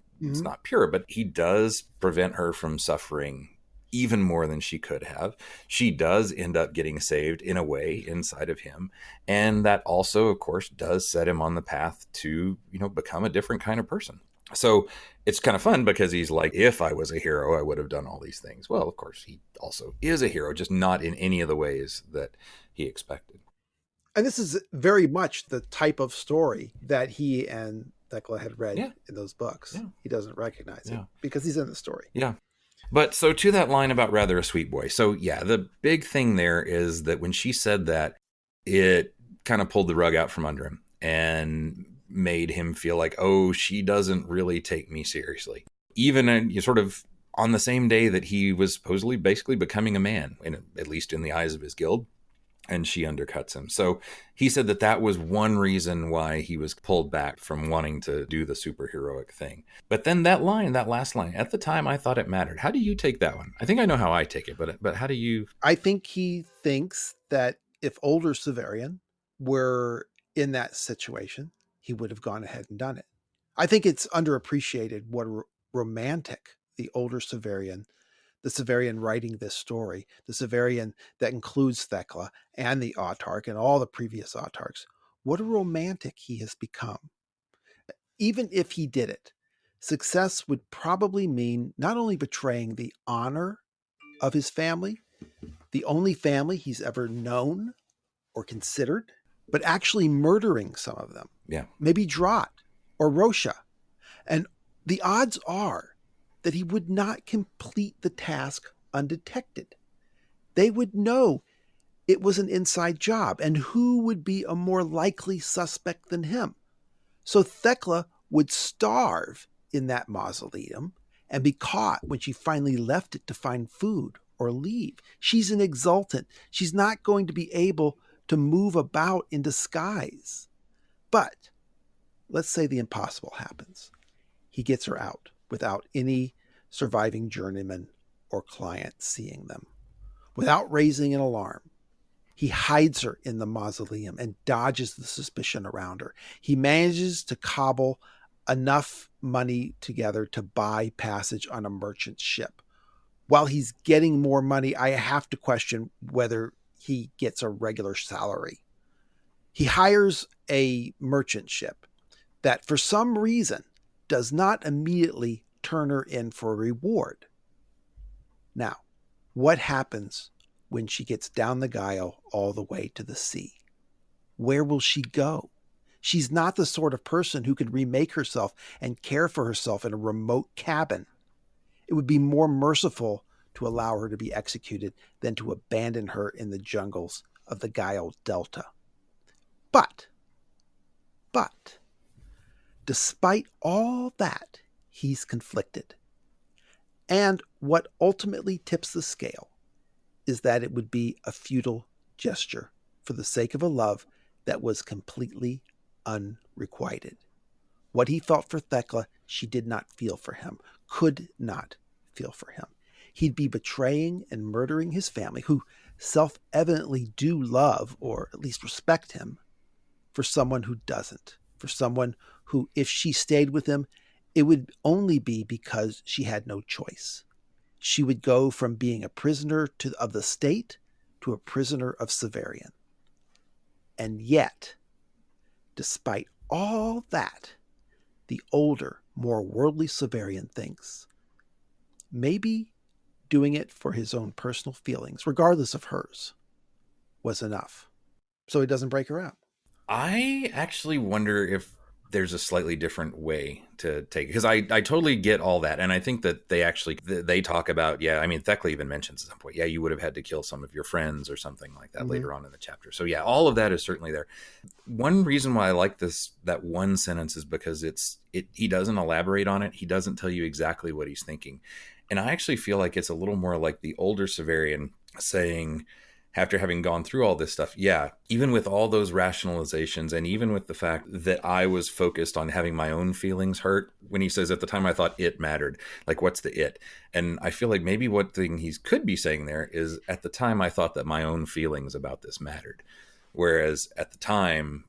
pure, but he does prevent her from suffering even more than she could have. She does end up getting saved in a way inside of him. And that also, of course, does set him on the path to, become a different kind of person. So it's kind of fun because he's like, if I was a hero, I would have done all these things. Well, of course, he also is a hero, just not in any of the ways that he expected. And this is very much the type of story that he and Thecla had read in those books. Yeah. He doesn't recognize it because he's in the story. Yeah. But so to that line about rather a sweet boy. So yeah, the big thing there is that when she said that, it kind of pulled the rug out from under him and made him feel like, oh, she doesn't really take me seriously. Even sort of on the same day that he was supposedly basically becoming a man, at least in the eyes of his guild. and she undercuts him. So he said that that was one reason why he was pulled back from wanting to do the superheroic thing. But then that line, that last line, at the time I thought it mattered. How do you take that one? I think I know how I take it, but how do you? I think he thinks that if older Severian were in that situation, he would have gone ahead and done it. I think it's underappreciated what romantic the older Severian, the Severian writing this story, the Severian that includes Thecla and the Autarch and all the previous Autarchs, what a romantic he has become. Even if he did it, success would probably mean not only betraying the honor of his family, the only family he's ever known or considered, but actually murdering some of them. Yeah. Maybe Drat or Rosha. And the odds are that he would not complete the task undetected. They would know it was an inside job, and who would be a more likely suspect than him? So Thecla would starve in that mausoleum and be caught when she finally left it to find food or leave. She's an exultant. She's not going to be able to move about in disguise. But let's say the impossible happens. He gets her out without any surviving journeyman or client seeing them, without raising an alarm. He hides her in the mausoleum and dodges the suspicion around her. He manages to cobble enough money together to buy passage on a merchant ship. While he's getting more money, I have to question whether he gets a regular salary. He hires a merchant ship that, for some reason, does not immediately turn her in for a reward. Now, what happens when she gets down the Gile all the way to the sea? Where will she go? She's not the sort of person who could remake herself and care for herself in a remote cabin. It would be more merciful to allow her to be executed than to abandon her in the jungles of the Gile Delta. But, despite all that, he's conflicted. And what ultimately tips the scale is that it would be a futile gesture for the sake of a love that was completely unrequited. What he felt for Thecla, she did not feel for him, could not feel for him. He'd be betraying and murdering his family, who self-evidently do love, or at least respect him, for someone who doesn't, for someone who, if she stayed with him, it would only be because she had no choice. She would go from being a prisoner of the state to a prisoner of Severian. And yet, despite all that, the older, more worldly Severian thinks maybe doing it for his own personal feelings, regardless of hers, was enough. So he doesn't break her out. I actually wonder if there's a slightly different way to take it, because I totally get all that, and I think that they talk about, yeah, I mean, Thecla even mentions at some point, yeah, you would have had to kill some of your friends or something like that later on in the chapter. So yeah, all of that is certainly there. One reason why I like that one sentence is because he doesn't elaborate on it. He doesn't tell you exactly what he's thinking, and I actually feel like it's a little more like the older Severian saying, after having gone through all this stuff, yeah, even with all those rationalizations and even with the fact that I was focused on having my own feelings hurt, when he says at the time I thought it mattered, like what's the it? And I feel like maybe what thing he could be saying there is, at the time I thought that my own feelings about this mattered. Whereas at the time,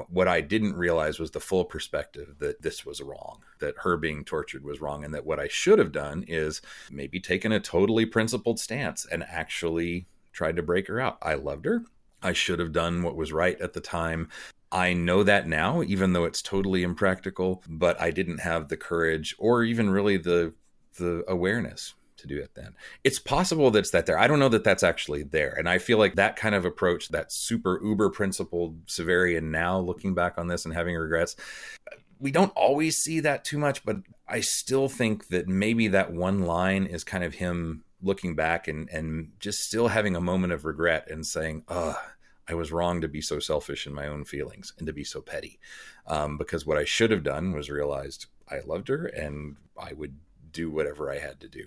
what I didn't realize was the full perspective that this was wrong, that her being tortured was wrong, and that what I should have done is maybe taken a totally principled stance and actually tried to break her out. I loved her. I should have done what was right at the time. I know that now, even though it's totally impractical, but I didn't have the courage or even really the awareness to do it then. It's possible that's that there. I don't know that that's actually there. And I feel like that kind of approach, that super uber principled Severian, now looking back on this and having regrets, we don't always see that too much, but I still think that maybe that one line is kind of him looking back and just still having a moment of regret and saying, I was wrong to be so selfish in my own feelings and to be so petty. Because what I should have done was realized I loved her and I would do whatever I had to do.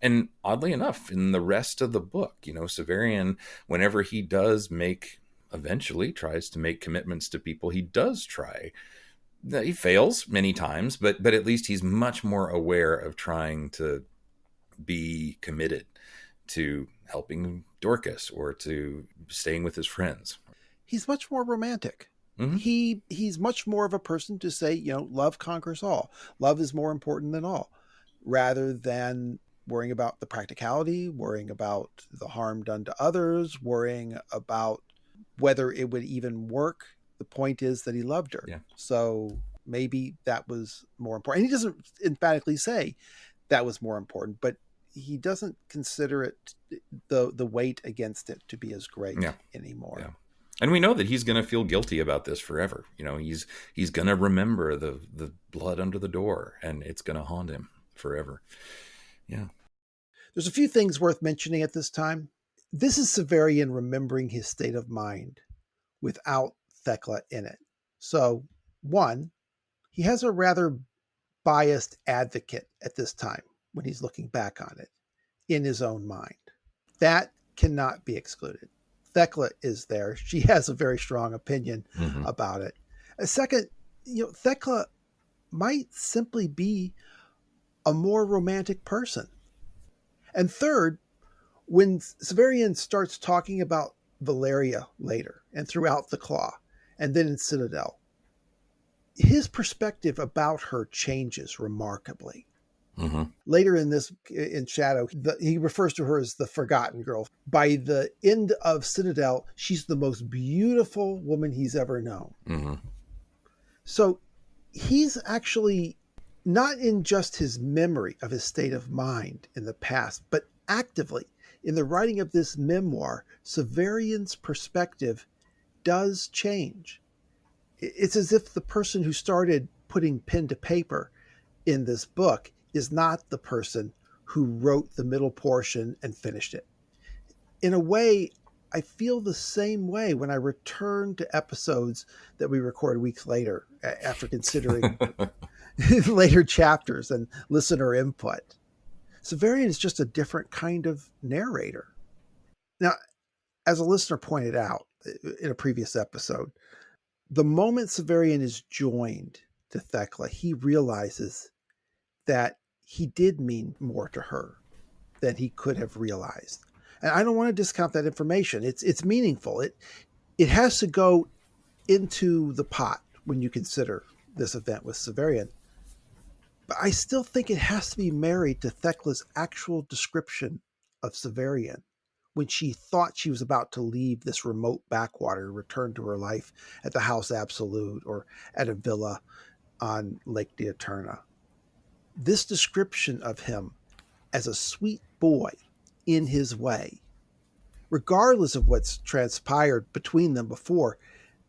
And oddly enough, in the rest of the book, Severian, whenever he does eventually tries to make commitments to people, he does try. He fails many times, but at least he's much more aware of trying to be committed to helping Dorcas or to staying with his friends. He's much more romantic. Mm-hmm. He's much more of a person to say, love conquers all. Love is more important than all, rather than worrying about the practicality, worrying about the harm done to others, worrying about whether it would even work. The point is that he loved her. Yeah. So maybe that was more important. And he doesn't emphatically say that was more important, but he doesn't consider it the weight against it to be as great anymore. Yeah. And we know that he's going to feel guilty about this forever. He's going to remember the blood under the door, and it's going to haunt him forever. Yeah. There's a few things worth mentioning at this time. This is Severian remembering his state of mind without Thecla in it. So, one, he has a rather biased advocate at this time when he's looking back on it in his own mind. That cannot be excluded. Thecla is there. She has a very strong opinion about it. Second, Thecla might simply be a more romantic person. And third, when Severian starts talking about Valeria later and throughout the Claw, and then in Citadel, his perspective about her changes remarkably. Mm-hmm. Later in Shadow, he refers to her as the forgotten girl. By the end of Citadel, she's the most beautiful woman he's ever known. Mm-hmm. So he's actually not in just his memory of his state of mind in the past, but actively in the writing of this memoir, Severian's perspective does change. It's as if the person who started putting pen to paper in this book is not the person who wrote the middle portion and finished it. In a way, I feel the same way when I return to episodes that we record weeks later after considering later chapters and listener input. Severian is just a different kind of narrator. Now, as a listener pointed out in a previous episode, the moment Severian is joined to Thecla, he realizes that he did mean more to her than he could have realized. And I don't want to discount that information. It's meaningful. It has to go into the pot when you consider this event with Severian. But I still think it has to be married to Thecla's actual description of Severian when she thought she was about to leave this remote backwater, return to her life at the House Absolute or at a villa on Lake de Eterna. This description of him as a sweet boy in his way, regardless of what's transpired between them before,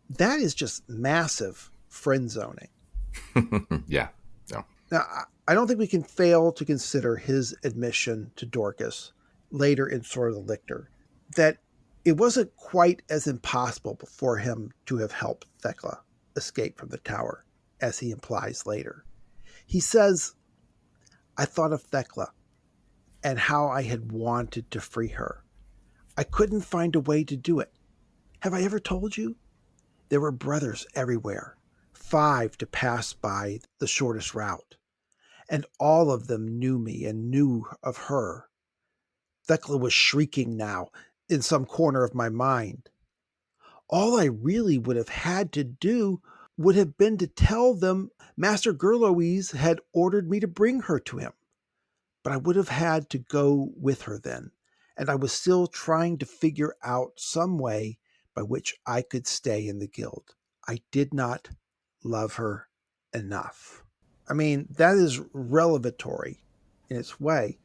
that is just massive friend zoning. Yeah. Now, I don't think we can fail to consider his admission to Dorcas later in Sword of the Lictor that it wasn't quite as impossible for him to have helped Thecla escape from the tower, as he implies later. He says, I thought of Thecla and how I had wanted to free her. I couldn't find a way to do it. Have I ever told you? There were brothers everywhere, 5 to pass by the shortest route. And all of them knew me and knew of her. Thecla was shrieking now in some corner of my mind. All I really would have had to do would have been to tell them Master Gerloise had ordered me to bring her to him. But I would have had to go with her then, and I was still trying to figure out some way by which I could stay in the guild. I did not love her enough. I mean, that is revelatory in its way.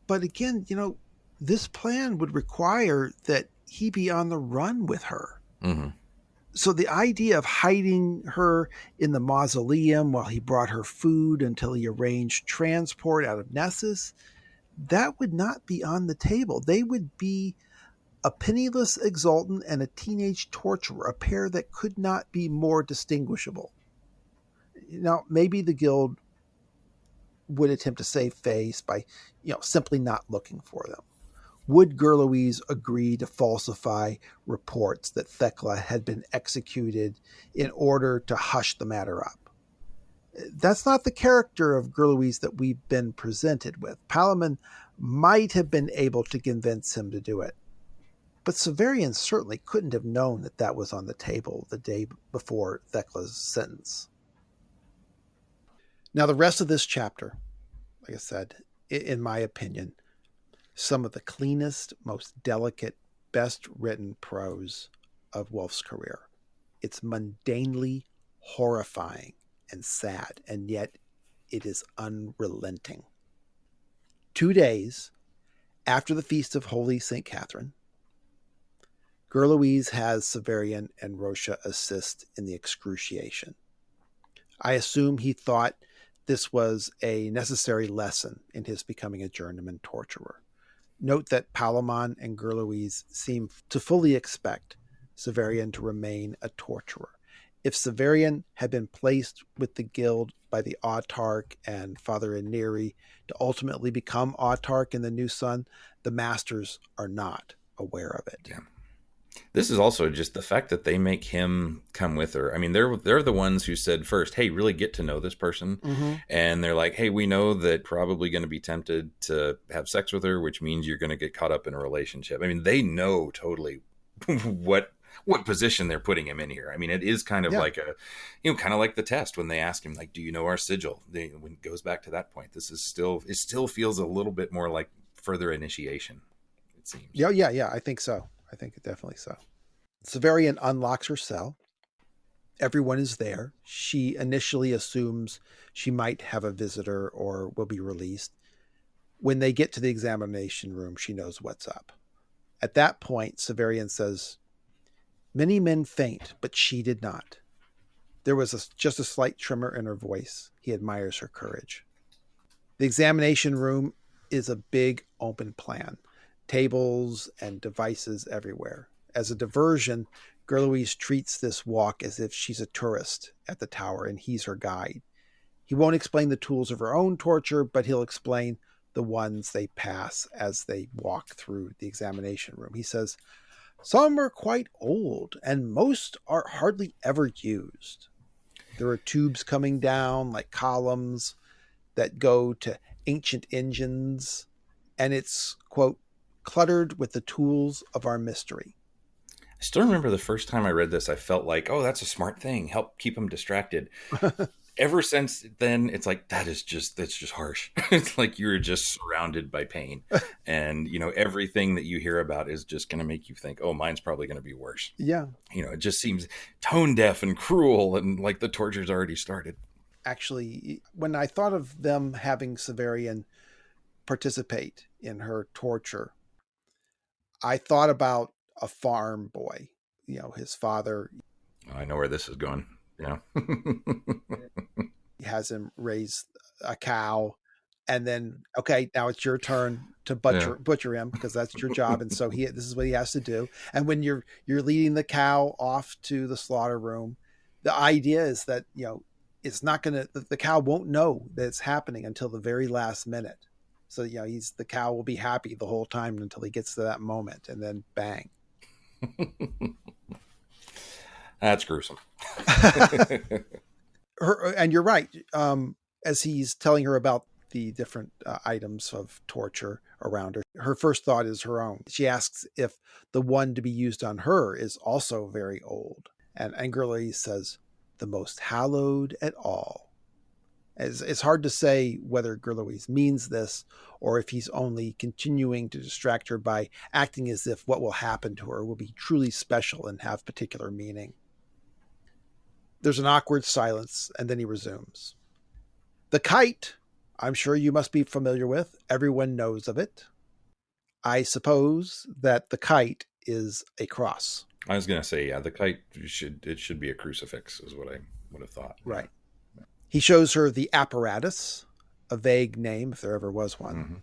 But again, this plan would require that he be on the run with her. Mm-hmm. So the idea of hiding her in the mausoleum while he brought her food until he arranged transport out of Nessus, that would not be on the table. They would be a penniless exultant and a teenage torturer, a pair that could not be more distinguishable. Now, maybe the guild would attempt to save face by, simply not looking for them? Would Gerloise agree to falsify reports that Thecla had been executed in order to hush the matter up? That's not the character of Gerloise that we've been presented with. Palamon might have been able to convince him to do it, but Severian certainly couldn't have known that that was on the table the day before Thecla's sentence. Now, the rest of this chapter, like I said, in my opinion, some of the cleanest, most delicate, best written prose of Wolfe's career. It's mundanely horrifying and sad, and yet it is unrelenting. 2 days after the feast of Holy St. Catherine, Gerloise has Severian and Rocia assist in the excruciation. I assume he thought this was a necessary lesson in his becoming a journeyman torturer. Note that Palamon and Gerloise seem to fully expect Severian to remain a torturer. If Severian had been placed with the guild by the autarch and Father Ineri to ultimately become autarch in the New Sun, the masters are not aware of it. Yeah. This is also just the fact that they make him come with her. I mean, they're the ones who said first, hey, really get to know this person. Mm-hmm. And they're like, hey, we know that probably going to be tempted to have sex with her, which means you're going to get caught up in a relationship. I mean, they know totally what position they're putting him in here. I mean, it is kind of like kind of like the test when they ask him, like, do you know our sigil? When it goes back to that point, it still feels a little bit more like further initiation, it seems. Yeah. I think so. I think it definitely so. Severian unlocks her cell. Everyone is there. She initially assumes she might have a visitor or will be released. When they get to the examination room, she knows what's up. At that point, Severian says, many men faint, but she did not. There was just a slight tremor in her voice. He admires her courage. The examination room is a big open plan. Tables and devices everywhere. As a diversion, Gerloise treats this walk as if she's a tourist at the tower and he's her guide. He won't explain the tools of her own torture, but he'll explain the ones they pass as they walk through the examination room. He says, some are quite old and most are hardly ever used. There are tubes coming down like columns that go to ancient engines, and it's, quote, cluttered with the tools of our mystery. I still remember the first time I read this, I felt like, oh, that's a smart thing. Help keep them distracted. Ever since then, it's like, that's just harsh. It's like you're just surrounded by pain. And, everything that you hear about is just going to make you think, oh, mine's probably going to be worse. Yeah. It just seems tone deaf and cruel and like the torture's already started. Actually, when I thought of them having Severian participate in her torture, I thought about a farm boy, his father. I know where this is going. Yeah. He has him raise a cow and then, okay, now it's your turn to butcher him because that's your job. And so this is what he has to do. And when you're leading the cow off to the slaughter room, the idea is that, it's not going to, the cow won't know that it's happening until the very last minute. So, the cow will be happy the whole time until he gets to that moment and then bang. That's gruesome. And you're right. As he's telling her about the different items of torture around her, her first thought is her own. She asks if the one to be used on her is also very old. And Gerloise says, the most hallowed at all. It's hard to say whether Gerloise means this or if he's only continuing to distract her by acting as if what will happen to her will be truly special and have particular meaning. There's an awkward silence, and then he resumes. The kite, I'm sure you must be familiar with. Everyone knows of it. I suppose that the kite is a cross. I was going to say, the kite should be a crucifix is what I would have thought. Right. He shows her the apparatus, a vague name if there ever was one. Mm-hmm.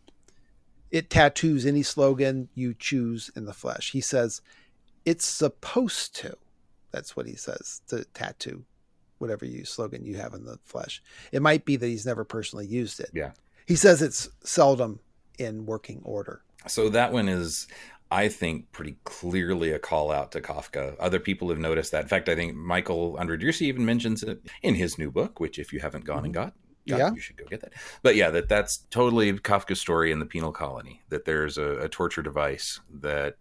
It tattoos any slogan you choose in the flesh. He says, it's supposed to. That's what he says, to tattoo. whatever slogan you have in the flesh. It might be that he's never personally used it. Yeah. He says it's seldom in working order. So that one is, I think, pretty clearly a call out to Kafka. Other people have noticed that. In fact, I think Michael Andredirsi even mentions it in his new book, which if you haven't gone and got, you should go get that. But yeah, that's totally Kafka's story in the penal colony, that there's a torture device that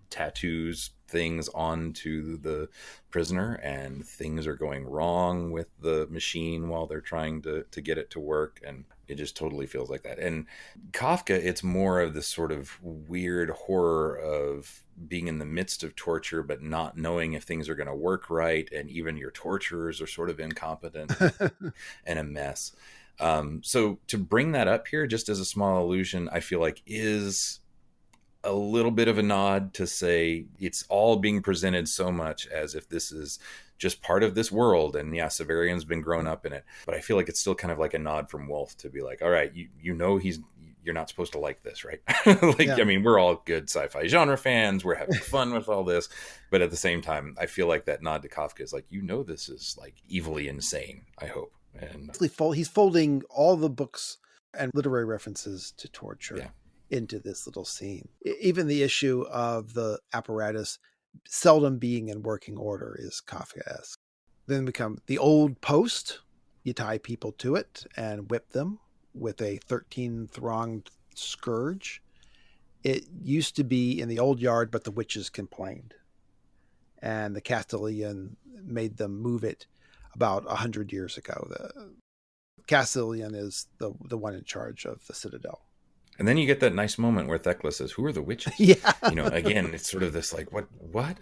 tattoos things onto the prisoner, and things are going wrong with the machine while they're trying to get it to work, and it just totally feels like that. And Kafka, it's more of this sort of weird horror of being in the midst of torture but not knowing if things are going to work right, and even your torturers are sort of incompetent and a mess. So to bring that up here just as a small allusion, I feel like is a little bit of a nod to say it's all being presented so much as if this is just part of this world. And yeah, Severian's been grown up in it, but I feel like it's still kind of like a nod from Wolfe to be like, all right, you're not supposed to like this, right? I mean, we're all good sci-fi genre fans. We're having fun with all this. But at the same time, I feel like that nod to Kafka is like, this is like evilly insane, I hope. And he's folding all the books and literary references to torture into this little scene. Even the issue of the apparatus seldom being in working order is Kafkaesque. Then become the old post. You tie people to it and whip them with a 13-thronged scourge. It used to be in the old yard, but the witches complained. And the Castellan made them move it about 100 years ago. The Castellan is the one in charge of the Citadel. And then you get that nice moment where Thecla says, "Who are the witches?" Yeah. Again, it's sort of this like, what?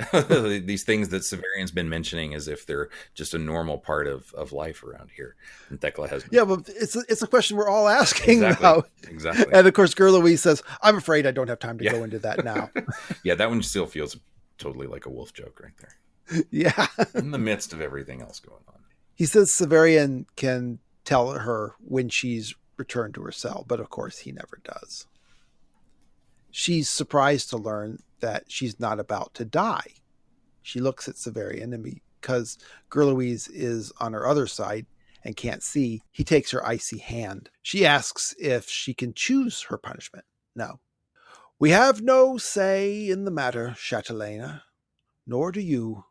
These things that Severian's been mentioning as if they're just a normal part of life around here. And Thecla has... Yeah, well, it's a question we're all asking now. Exactly. And of course, Gerlouis says, "I'm afraid I don't have time to go into that now." Yeah, that one still feels totally like a Wolfe joke right there. Yeah. In the midst of everything else going on. He says Severian can tell her when she's returned to her cell, but of course he never does. She's surprised to learn that she's not about to die. She looks at Severian, and because Gerlouis is on her other side and can't see, he takes her icy hand. She asks if she can choose her punishment. No. "We have no say in the matter, Chatelaine, nor do you.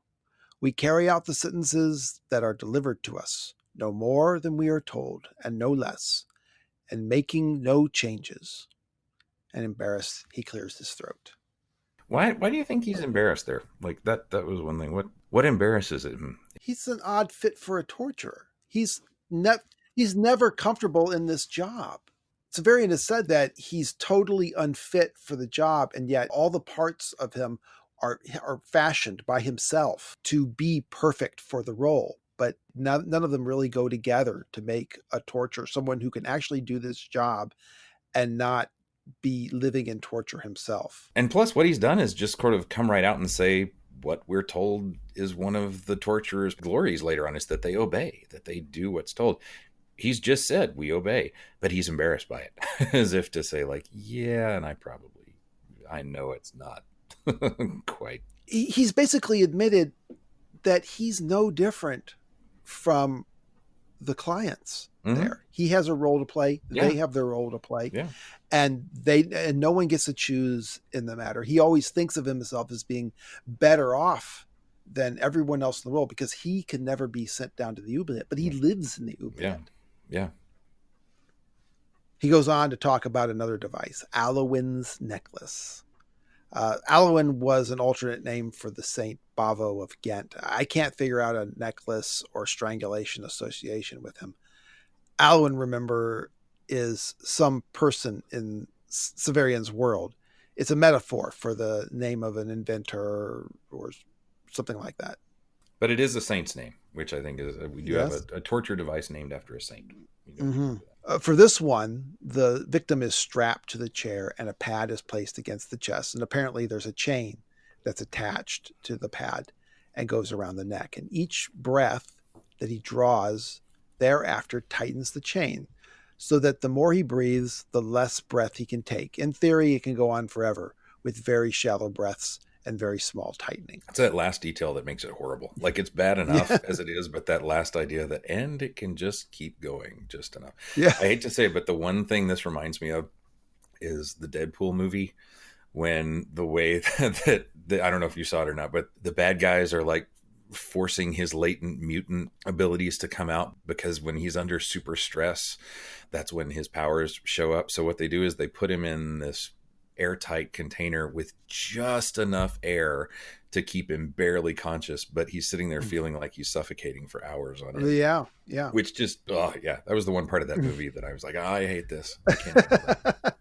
We carry out the sentences that are delivered to us, no more than we are told, and no less, and making no changes." And embarrassed, he clears his throat. Why do you think he's embarrassed there? Like that was one thing. What embarrasses him? He's an odd fit for a torturer. He's never comfortable in this job. Severian has said that he's totally unfit for the job, and yet all the parts of him are fashioned by himself to be perfect for the role. But none of them really go together to make a torturer, someone who can actually do this job and not be living in torture himself. And plus, what he's done is just sort of come right out and say what we're told is one of the torturer's glories later on, is that they obey, that they do what's told. He's just said, "We obey," but he's embarrassed by it, as if to say like, yeah, and I know it's not quite. He's basically admitted that he's no different from the clients there. He has a role to play. Yeah. They have their role to play. Yeah. And no one gets to choose in the matter. He always thinks of himself as being better off than everyone else in the world because he can never be sent down to the oubliette, but he lives in the oubliette. Yeah. He goes on to talk about another device, Alwyn's necklace. Alwyn was an alternate name for the Saint Bavo of Ghent. I can't figure out a necklace or strangulation association with him. Alwyn, remember, is some person in Severian's world. It's a metaphor for the name of an inventor or something like that. But it is a saint's name, which I think is, we do have a torture device named after a saint. For this one, the victim is strapped to the chair and a pad is placed against the chest. And apparently there's a chain that's attached to the pad and goes around the neck. And each breath that he draws thereafter tightens the chain so that the more he breathes, the less breath he can take. In theory, it can go on forever with very shallow breaths and very small tightening. It's that last detail that makes it horrible. Like, it's bad enough Yeah. as it is, but that last idea that, and it can just keep going just enough. Yeah. I hate to say it, but the one thing this reminds me of is the Deadpool movie, when the way that I don't know if you saw it or not, but the bad guys are like forcing his latent mutant abilities to come out, because when he's under super stress, that's when his powers show up. So what they do is they put him in this airtight container with just enough air to keep him barely conscious, but he's sitting there feeling like he's suffocating for hours on end. Yeah. Yeah. Which just, oh yeah, that was the one part of that movie that I was like, oh, I hate this. I can't handle that.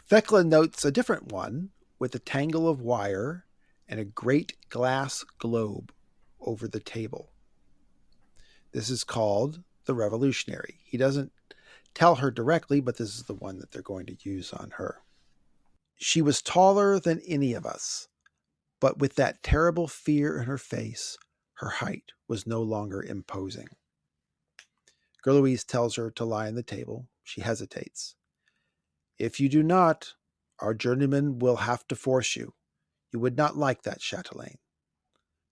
Thecla notes a different one with a tangle of wire and a great glass globe over the table. This is called the Revolutionary. He doesn't tell her directly, but this is the one that they're going to use on her. She was taller than any of us, but with that terrible fear in her face, her height was no longer imposing. Gerlouise tells her to lie on the table. She hesitates. If you do not, our journeyman will have to force you. You would not like that, Chatelaine.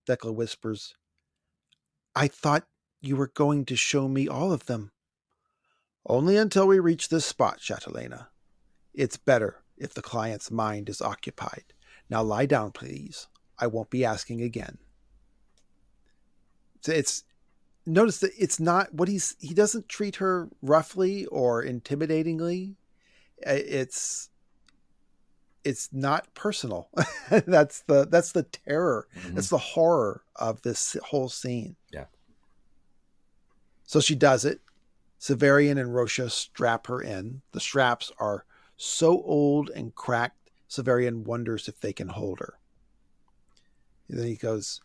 Thecla whispers, I thought you were going to show me all of them. Only until we reach this spot, Chatelaina. It's better if the client's mind is occupied. Now lie down, please. I won't be asking again. So notice that it's not what he doesn't treat her roughly or intimidatingly. It's not personal. That's the terror. Mm-hmm. That's the horror of this whole scene. Yeah. So she does it. Severian and Rocha strap her in. The straps are so old and cracked, Severian wonders if they can hold her. And then he goes,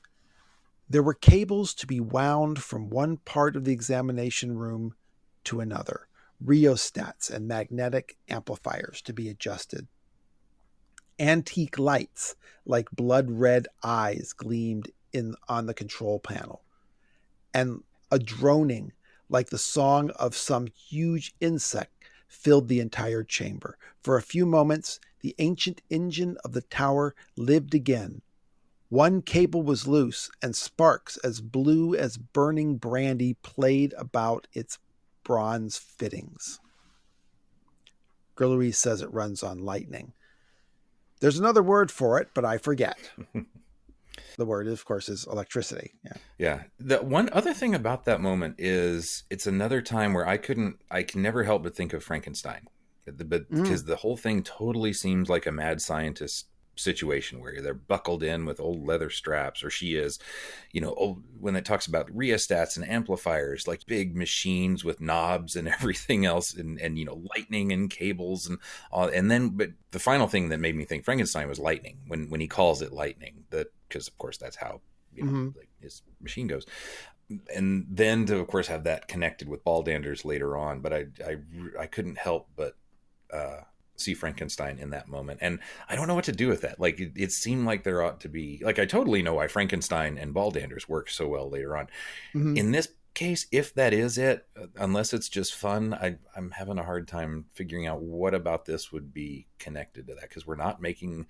there were cables to be wound from one part of the examination room to another, rheostats and magnetic amplifiers to be adjusted. Antique lights like blood-red eyes gleamed on the control panel, and a droning like the song of some huge insect filled the entire chamber. For a few moments, the ancient engine of the tower lived again. One cable was loose, and sparks as blue as burning brandy played about its bronze fittings. Gerlouise says it runs on lightning. There's another word for it, but I forget. The word, of course, is electricity. Yeah. Yeah. The one other thing about that moment is it's another time where I can never help but think of Frankenstein, because the whole thing totally seems like a mad scientist situation where they're buckled in with old leather straps, or she is, when it talks about rheostats and amplifiers, like big machines with knobs and everything else, and lightning and cables and all. And then, but the final thing that made me think Frankenstein was lightning, when he calls it lightning, because of course that's how like his machine goes. And then to of course have that connected with Baldanders later on, but I couldn't help but see Frankenstein in that moment, and I don't know what to do with that. Like it seemed like there ought to be, like, I totally know why Frankenstein and Baldanders work so well later on. In this case, if that is it, unless it's just fun, I'm having a hard time figuring out what about this would be connected to that, because we're not making,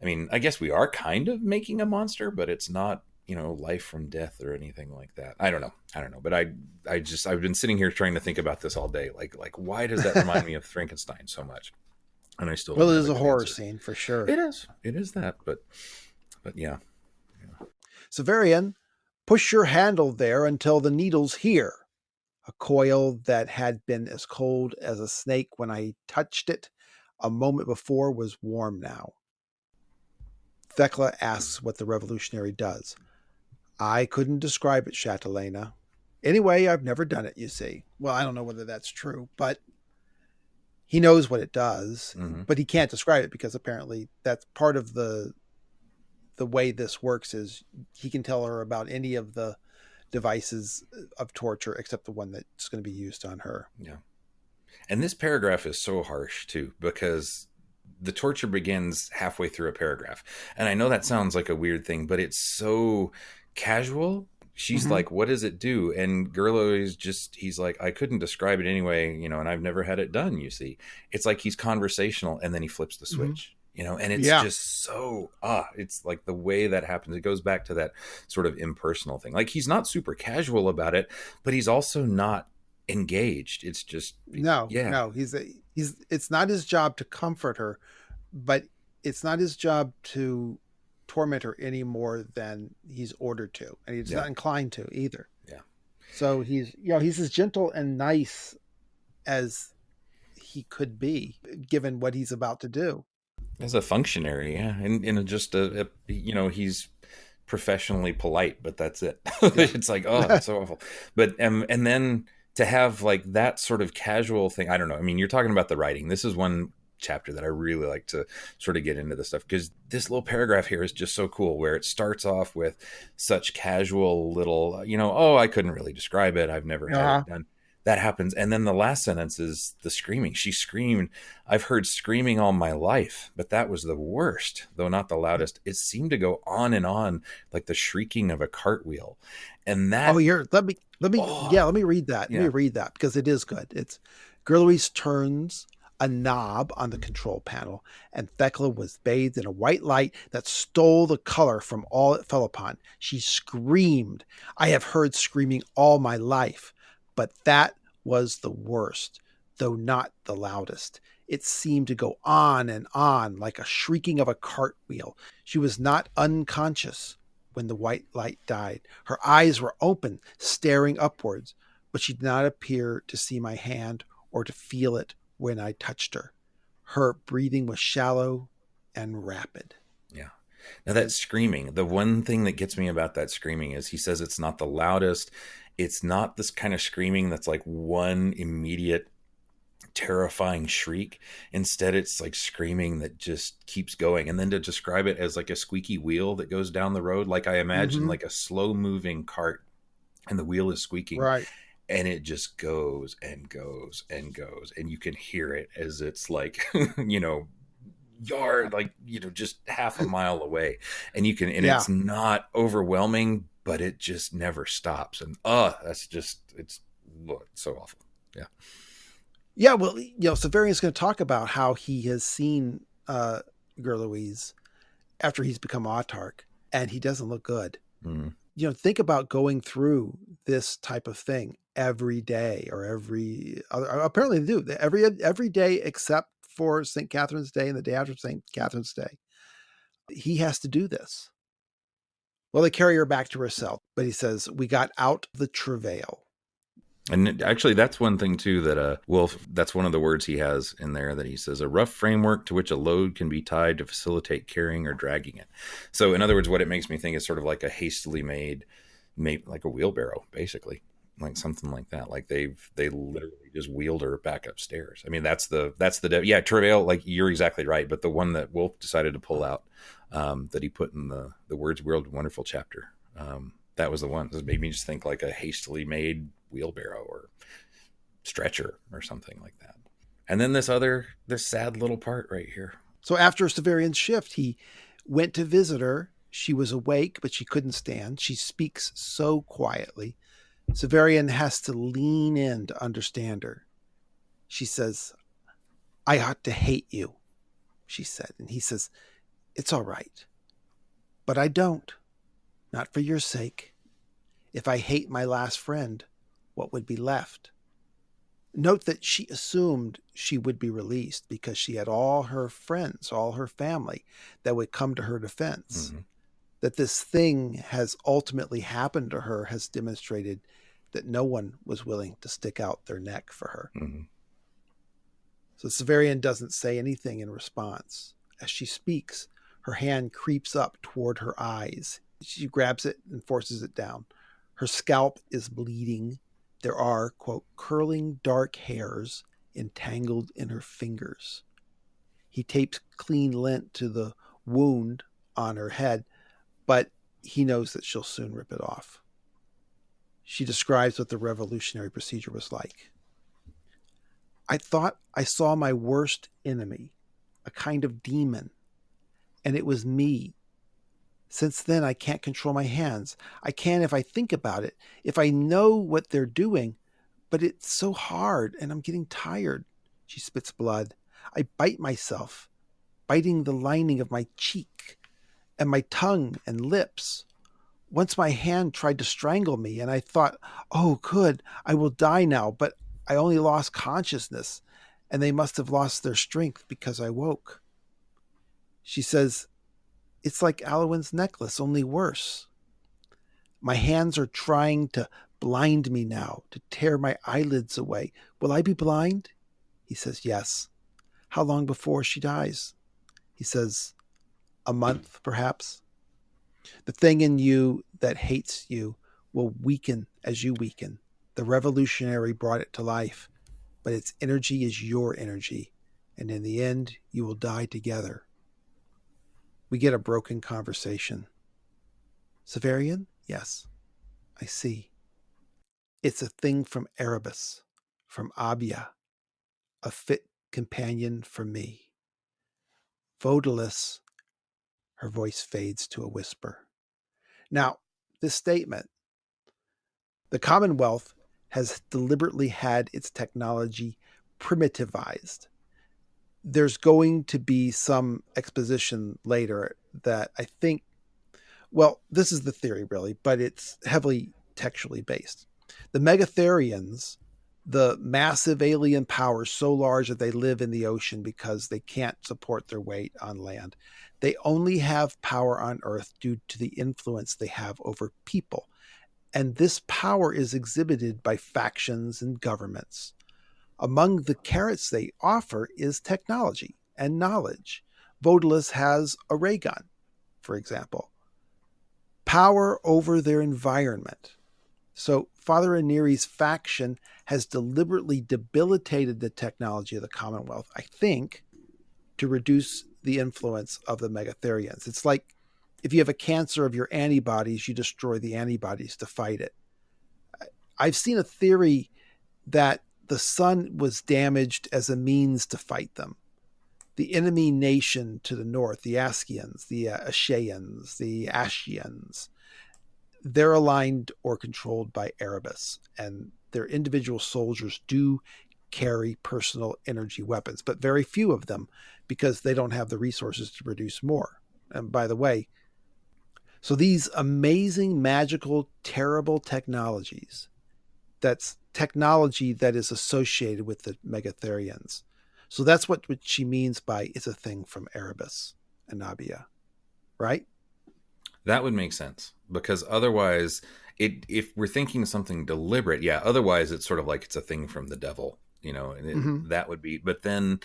I guess we are kind of making a monster, but it's not life from death or anything like that. I don't know, but I've been sitting here trying to think about this all day, like why does that remind me of Frankenstein so much? And I still, well, it is a horror scene for sure. It is that, but yeah. Severian, push your handle there until the needle's here. A coil that had been as cold as a snake when I touched it a moment before was warm now. Thecla asks what the revolutionary does. I couldn't describe it, Chatelaina. Anyway, I've never done it, you see. Well, I don't know whether that's true, but he knows what it does, but he can't describe it, because apparently that's part of the way this works, is he can tell her about any of the devices of torture except the one that's going to be used on her. Yeah. And this paragraph is so harsh too, because the torture begins halfway through a paragraph. And I know that sounds like a weird thing, but it's so casual. She's like, what does it do? And Gerlo is he's like, I couldn't describe it anyway, and I've never had it done, you see. It's like he's conversational, and then he flips the switch. And it's Yeah. just so it's like the way that happens, it goes back to that sort of impersonal thing. Like, he's not super casual about it, but he's also not engaged. It's just, No, yeah, no, he's it's not his job to comfort her, but it's not his job to torment her any more than he's ordered to, and he's yeah, not inclined to either. yeah. So he's as gentle and nice as he could be, given what he's about to do. As a functionary, yeah, and just he's professionally polite, but that's it. Yeah. It's like, oh, that's so awful. But and then to have like that sort of casual thing, I don't know. I mean, you're talking about the writing. This is one chapter that I really like to sort of get into this stuff, because this little paragraph here is just so cool, where it starts off with such casual little, oh, I couldn't really describe it. I've never had Uh-huh. it done. That happens. And then the last sentence is the screaming. She screamed, I've heard screaming all my life, but that was the worst, though not the loudest. It seemed to go on and on like the shrieking of a cartwheel. And Oh, that, here, oh, let me read that. Let me yeah, read that because it is good. It's Gerloise turns a knob on the control panel, and Thecla was bathed in a white light that stole the color from all it fell upon. She screamed. I have heard screaming all my life, but that was the worst, though not the loudest. It seemed to go on like a shrieking of a cartwheel. She was not unconscious when the white light died. Her eyes were open, staring upwards, but she did not appear to see my hand or to feel it when I touched her. Her breathing was shallow and rapid. yeah. Now, that screaming, the one thing that gets me about that screaming is he says it's not the loudest. It's not this kind of screaming that's like one immediate terrifying shriek. Instead, it's like screaming that just keeps going. And then to describe it as like a squeaky wheel that goes down the road, like I imagine Mm-hmm. like a slow moving cart, and the wheel is squeaking, Right. and it just goes and goes and goes, and you can hear it as it's like yard, like just half a mile away, and Yeah. it's not overwhelming, but it just never stops. And that's just, it's so awful. Yeah. Yeah. Well, Severian's going to talk about how he has seen Gerloise after he's become autarch, and he doesn't look good. Mm. Think about going through this type of thing every day or every other, apparently they do every day except for St. Catherine's Day and the day after St. Catherine's Day. He has to do this. Well, they carry her back to her cell, but he says, we got out the travail. And actually, that's one thing too that Wolfe, that's one of the words he has in there, that he says, a rough framework to which a load can be tied to facilitate carrying or dragging it. So in other words, what it makes me think is sort of like a hastily made like a wheelbarrow, basically, like something like that. Like they literally just wheeled her back upstairs. I mean, yeah, travail, like you're exactly right. But the one that Wolfe decided to pull out, that he put in the Words World Wonderful chapter, that was the one that made me just think like a hastily made wheelbarrow or stretcher or something like that. And then this sad little part right here. So after Severian's shift, he went to visit her. She was awake, but she couldn't stand. She speaks so quietly. Severian has to lean in to understand her. She says, I ought to hate you, she said. And he says, it's all right. But I don't. Not for your sake. If I hate my last friend, what would be left? Note that she assumed she would be released because she had all her friends, all her family that would come to her defense. Mm-hmm. That this thing has ultimately happened to her has demonstrated that no one was willing to stick out their neck for her. Mm-hmm. So Severian doesn't say anything in response. As she speaks, her hand creeps up toward her eyes. She grabs it and forces it down. Her scalp is bleeding. There are, quote, curling dark hairs entangled in her fingers. He tapes clean lint to the wound on her head, but he knows that she'll soon rip it off. She describes what the revolutionary procedure was like. I thought I saw my worst enemy, a kind of demon, and it was me. Since then, I can't control my hands. I can if I think about it, if I know what they're doing, but it's so hard and I'm getting tired. She spits blood. I bite myself. biting the lining of my cheek and my tongue and lips. Once my hand tried to strangle me, and I thought, oh, good, I will die now, but I only lost consciousness, and they must have lost their strength because I woke. She says, it's like Alwyn's necklace, only worse. My hands are trying to blind me now, to tear my eyelids away. Will I be blind? He says, yes. How long before she dies? He says, a month, perhaps. The thing in you that hates you will weaken as you weaken. The revolutionary brought it to life, but its energy is your energy, and in the end, you will die together. We get a broken conversation. Severian? Yes, I see. It's a thing from Erebus, from Abia, a fit companion for me. Vodalus, her voice fades to a whisper. Now, this statement, the Commonwealth has deliberately had its technology primitivized. There's going to be some exposition later that I think, well, this is the theory really, but it's heavily textually based. The Megatherians, the massive alien powers so large that they live in the ocean because they can't support their weight on land, they only have power on Earth due to the influence they have over people. And this power is exhibited by factions and governments. Among the carrots they offer is technology and knowledge. Vodalus has a ray gun, for example. Power over their environment. So Father Aniri's faction has deliberately debilitated the technology of the Commonwealth, I think, to reduce the influence of the Megatherians. It's like if you have a cancer of your antibodies, you destroy the antibodies to fight it. I've seen a theory that the sun was damaged as a means to fight them. The enemy nation to the north, the Askians, the Ashaeans, the Ashians, they're aligned or controlled by Erebus, and their individual soldiers do carry personal energy weapons, but very few of them because they don't have the resources to produce more. And by the way, so these amazing, magical, terrible technologies, that's technology that is associated with the Megatherians. So that's what she means by it's a thing from Erebus and Nabia, right? That would make sense, because otherwise, if we're thinking something deliberate, yeah, otherwise it's sort of like it's a thing from the devil, and that would be. But then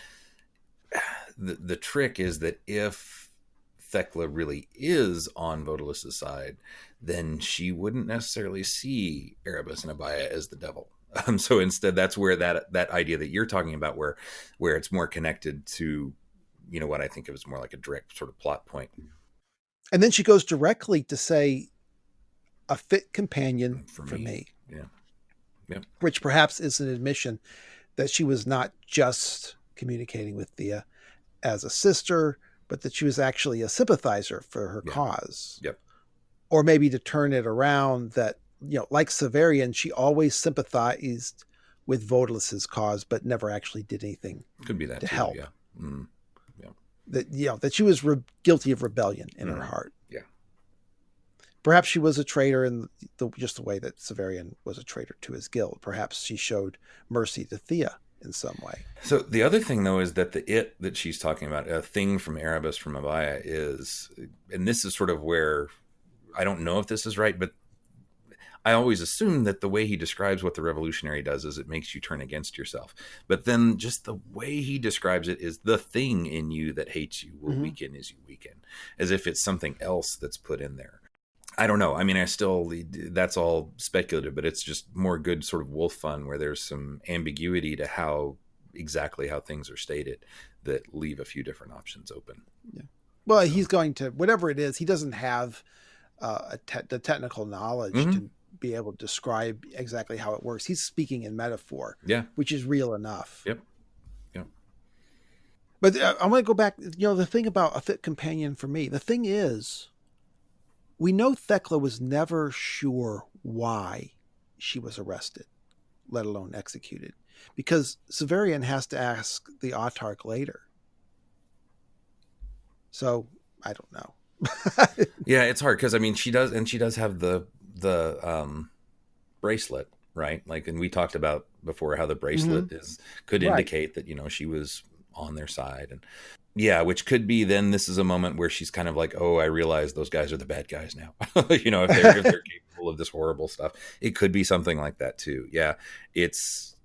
the trick is that if Thecla really is on Vodalus's side, then she wouldn't necessarily see Erebus and Abaya as the devil. So instead, that's where that idea that you're talking about, where it's more connected to, what I think of as more like a direct sort of plot point. And then she goes directly to say, a fit companion for me. Yeah. Yep. Which perhaps is an admission that she was not just communicating with Thea as a sister, but that she was actually a sympathizer for her cause. Yep. Or maybe to turn it around that, like Severian, she always sympathized with Vodalus's cause, but never actually did anything Could be that to too, help. Yeah. Mm. That she was guilty of rebellion in her heart. Yeah. Perhaps she was a traitor in just the way that Severian was a traitor to his guild. Perhaps she showed mercy to Thea in some way. So the other thing, though, is that that she's talking about, a thing from Erebus, from Abaya, is, and this is sort of where I don't know if this is right, but I always assume that the way he describes what the revolutionary does is it makes you turn against yourself. But then just the way he describes it is the thing in you that hates you will weaken as you weaken, as if it's something else that's put in there. I don't know. I mean, that's all speculative, but it's just more good sort of Wolf fun where there's some ambiguity to exactly how things are stated that leave a few different options open. Yeah. Well, he's going to, whatever it is, he doesn't have the technical knowledge to be able to describe exactly how it works. He's speaking in metaphor, which is real enough. Yep. But I want to go back. The thing about a fit companion for me, the thing is, we know Thecla was never sure why she was arrested, let alone executed, because Severian has to ask the autarch later. So I don't know. Yeah, it's hard because I mean she does have the bracelet, right? Like, and we talked about before how the Hmm. bracelet is could Right. indicate that she was on their side, and yeah, which could be then this is a moment where she's kind of like, oh, I realize those guys are the bad guys now. If they're capable of this horrible stuff, it could be something like that too. Yeah, it's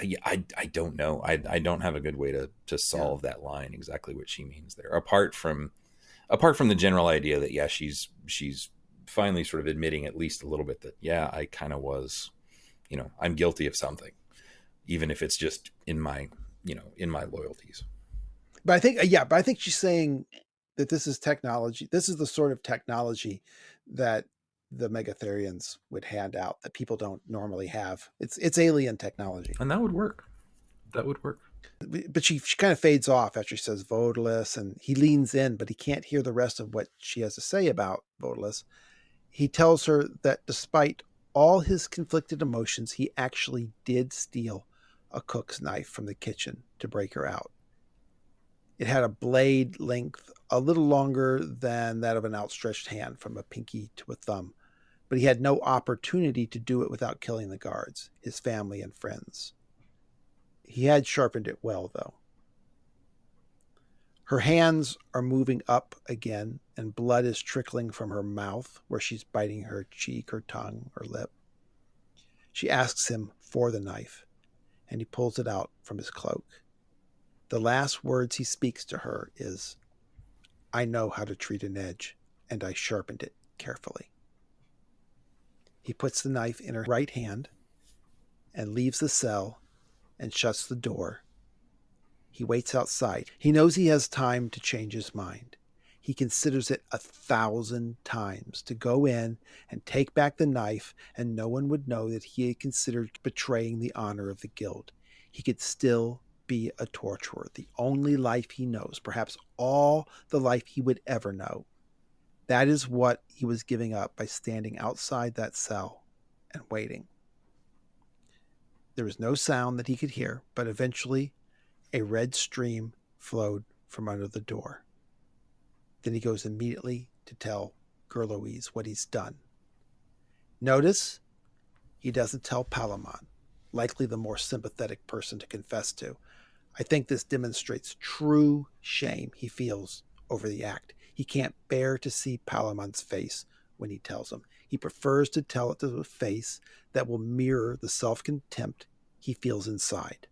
yeah, I don't know. I don't have a good way to Yeah. solve that line exactly what she means there. Apart from the general idea that yeah, she's finally sort of admitting at least a little bit that yeah, I kind of was, I'm guilty of something, even if it's just in my in my loyalties. But I think, yeah, but I think she's saying that this is technology. This is the sort of technology that the Megatherians would hand out that people don't normally have. It's alien technology. And that would work. That would work. But she kind of fades off after she says Vodalus, and he leans in, but he can't hear the rest of what she has to say about Vodalus. He tells her that despite all his conflicted emotions, he actually did steal a cook's knife from the kitchen to break her out. It had a blade length a little longer than that of an outstretched hand from a pinky to a thumb, but he had no opportunity to do it without killing the guards, his family, and friends. He had sharpened it well, though. Her hands are moving up again, and blood is trickling from her mouth where she's biting her cheek, her tongue, her lip. She asks him for the knife, and he pulls it out from his cloak. The last words he speaks to her is, I know how to treat an edge, and I sharpened it carefully. He puts the knife in her right hand and leaves the cell and shuts the door. He waits outside. He knows he has time to change his mind. He considers it 1,000 times to go in and take back the knife, and no one would know that he had considered betraying the honor of the guild. He could still be a torturer, the only life he knows, perhaps all the life he would ever know. That is what he was giving up by standing outside that cell and waiting. There was no sound that he could hear, but eventually a red stream flowed from under the door. Then he goes immediately to tell Gerloise what he's done. Notice he doesn't tell Palamon, likely the more sympathetic person to confess to. I think this demonstrates true shame he feels over the act. He can't bear to see Palamon's face when he tells him. He prefers to tell it to a face that will mirror the self-contempt he feels inside.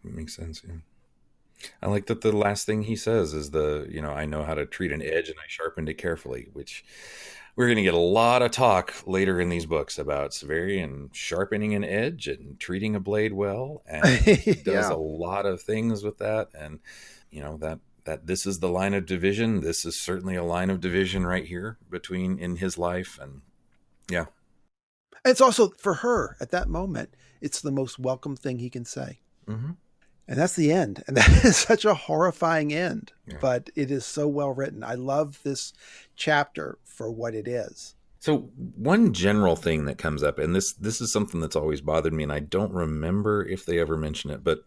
Makes sense. Yeah. I like that the last thing he says is I know how to treat an edge and I sharpened it carefully, which we're going to get a lot of talk later in these books about Severian sharpening an edge and treating a blade well. And he does Yeah. a lot of things with that. And, that this is the line of division. This is certainly a line of division right here between in his life. And yeah. It's also for her at that moment, it's the most welcome thing he can say. Mm-hmm. And that's the end. And that is such a horrifying end, Yeah. but it is so well written. I love this chapter for what it is. So one general thing that comes up, and this is something that's always bothered me, and I don't remember if they ever mention it, but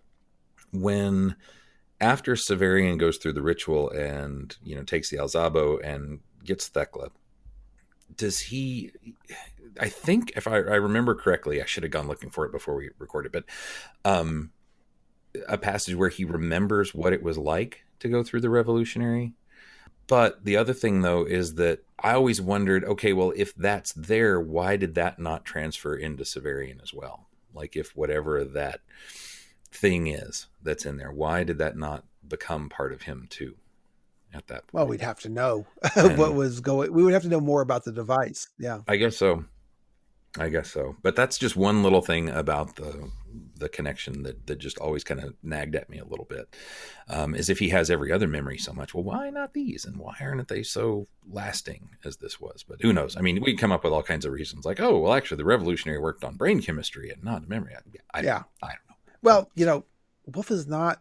when after Severian goes through the ritual and takes the Alzabo and gets Thecla, does he? I think if I remember correctly, I should have gone looking for it before we recorded, but a passage where he remembers what it was like to go through the revolutionary. But the other thing, though, is that I always wondered, okay, well, if that's there, why did that not transfer into Severian as well? Like, if whatever that thing is that's in there, why did that not become part of him too at that Well, point? we'd have to know what And was going. We would have to know more about the device. Yeah. I guess so. I guess so. But that's just one little thing about the connection that just always kind of nagged at me a little bit. Is if he has every other memory so much, well, why not these? And why aren't they so lasting as this was? But who knows? I mean, we come up with all kinds of reasons like, oh, well, actually, the revolutionary worked on brain chemistry and not memory. I Yeah. don't know. Well, Wolfe is not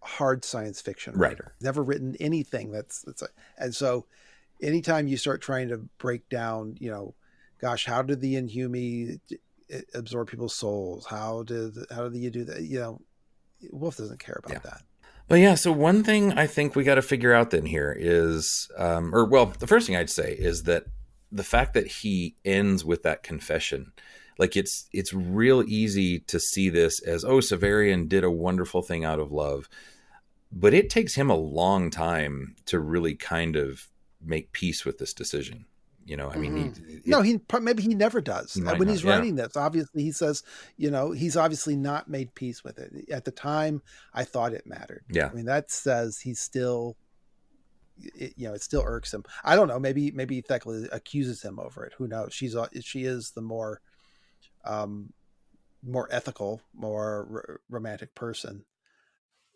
a hard science fiction Right. writer. Never written anything and so anytime you start trying to break down, gosh, how did the Inhumi absorb people's souls? How did you do that? Wolfe doesn't care about that. But yeah, so one thing I think we got to figure out then here is, the first thing I'd say is that the fact that he ends with that confession, like it's real easy to see this as, oh, Severian did a wonderful thing out of love, but it takes him a long time to really kind of make peace with this decision. I mean, maybe he never does. When he's yeah. writing this, obviously he says, he's obviously not made peace with it. At the time, I thought it mattered. Yeah. I mean, that says he's still, it still irks him. I don't know. Maybe Thecla accuses him over it. Who knows? She is the more ethical, more romantic person.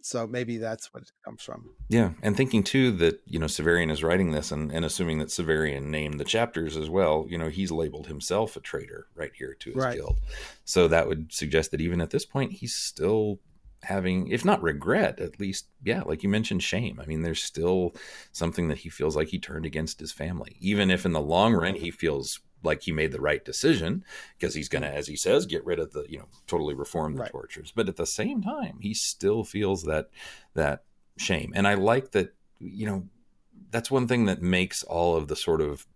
So maybe that's what it comes from. Yeah. And thinking too that, Severian is writing this and assuming that Severian named the chapters as well, he's labeled himself a traitor right here to his guild. So that would suggest that even at this point, he's still having, if not regret, at least, like you mentioned, shame. I mean, there's still something that he feels like he turned against his family, even if in the long run he feels like he made the right decision because he's going to, as he says, get rid of the, totally reform the tortures. But at the same time, he still feels that shame. And I like that, that's one thing that makes all of the sort of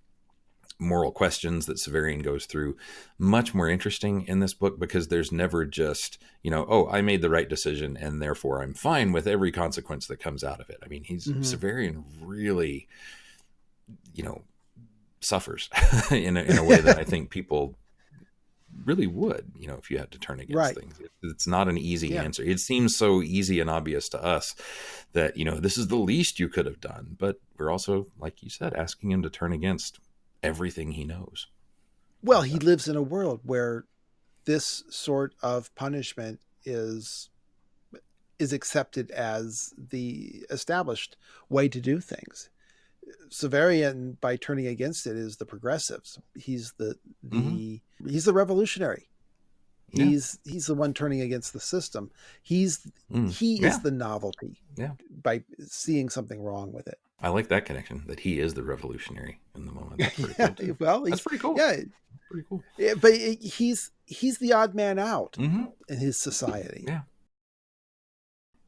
moral questions that Severian goes through much more interesting in this book, because there's never just, oh, I made the right decision and therefore I'm fine with every consequence that comes out of it. I mean, Severian really, suffers in a way that I think people really would, if you had to turn against things. It's not an easy answer. It seems so easy and obvious to us that, this is the least you could have done. But we're also, like you said, asking him to turn against everything he knows. Well, he lives in a world where this sort of punishment is accepted as the established way to do things. Severian, by turning against it, is the progressives. He's he's the revolutionary. He's the one turning against the system. He is the novelty by seeing something wrong with it. I like that connection, that he is the revolutionary in the moment. That's pretty cool too. Well, that's pretty cool. Yeah, pretty cool. Yeah, but he's the odd man out in his society. Yeah.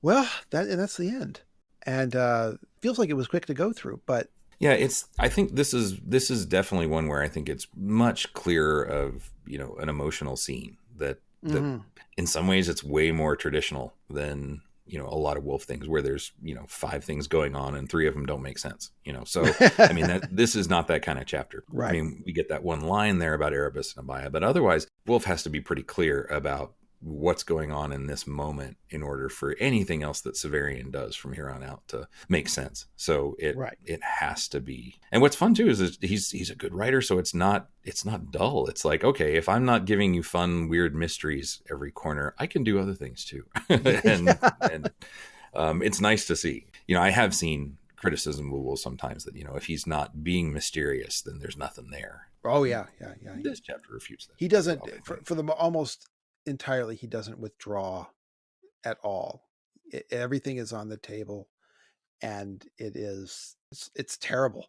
Well, that's the end, and feels like it was quick to go through, but yeah, I think this is definitely one where I think it's much clearer of an emotional scene that in some ways it's way more traditional than a lot of Wolfe things where there's 5 things going on and 3 of them don't make sense. So I mean this is not that kind of chapter. Right. I mean, we get that one line there about Erebus and Abaya, but otherwise Wolfe has to be pretty clear about what's going on in this moment in order for anything else that Severian does from here on out to make sense. So it has to be. And what's fun too is that he's a good writer, so it's not dull. It's like, okay, if I'm not giving you fun, weird mysteries every corner, I can do other things too. and it's nice to see. I have seen criticism of Wolfe sometimes that if he's not being mysterious, then there's nothing there. Oh yeah. This chapter refutes that. He doesn't for the almost entirely. He doesn't withdraw at all. Everything is on the table, and it's terrible.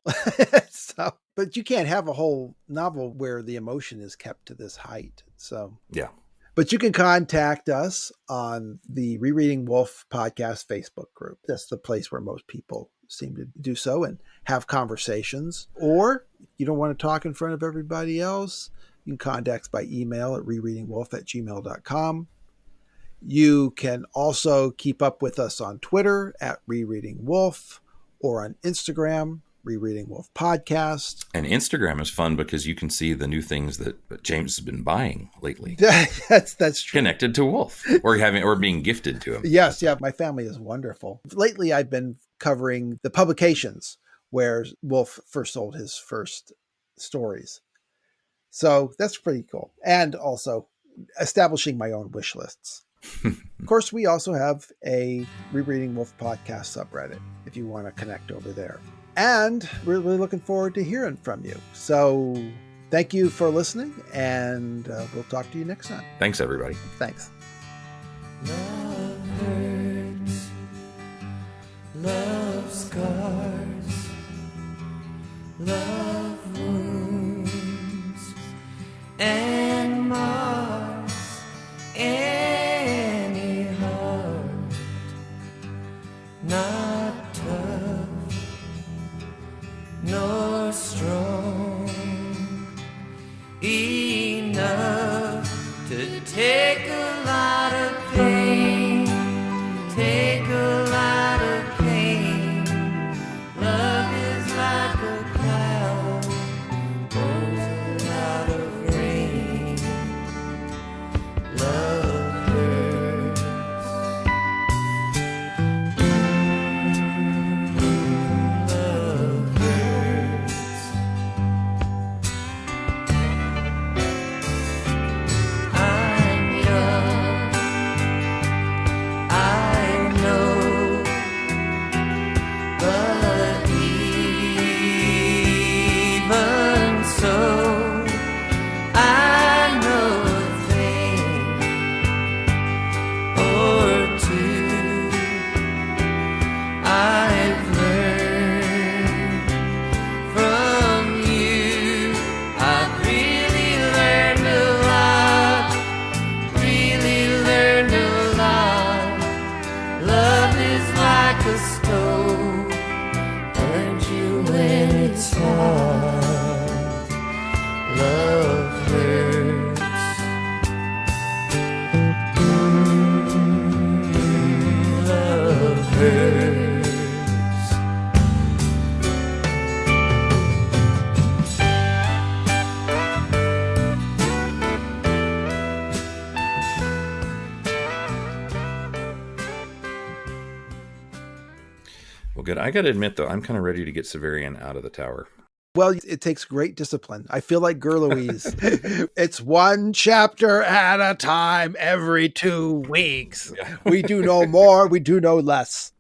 So, but you can't have a whole novel where the emotion is kept to this height. So yeah. But you can contact us on the Rereading Wolfe podcast Facebook group. That's the place where most people seem to do so and have conversations. Or if you don't want to talk in front of everybody else, you can contact us by email at rereadingwolfe@gmail.com. You can also keep up with us on Twitter at Rereading Wolfe or on Instagram, Rereading Wolfe Podcast. And Instagram is fun because you can see the new things that James has been buying lately. That's true. Connected to Wolfe or being gifted to him. Yes, yeah. My family is wonderful. Lately, I've been covering the publications where Wolfe first sold his first stories. So that's pretty cool. And also establishing my own wish lists. Of course, we also have a Rereading Wolfe podcast subreddit if you want to connect over there. And we're really looking forward to hearing from you. So thank you for listening, and we'll talk to you next time. Thanks, everybody. Thanks. Love hurts, love scars, love wounds, and mars any heart. Well, good. I got to admit, though, I'm kind of ready to get Severian out of the tower. Well, it takes great discipline. I feel like Louise. It's one chapter at a time every 2 weeks. Yeah. We do no more, we do no less.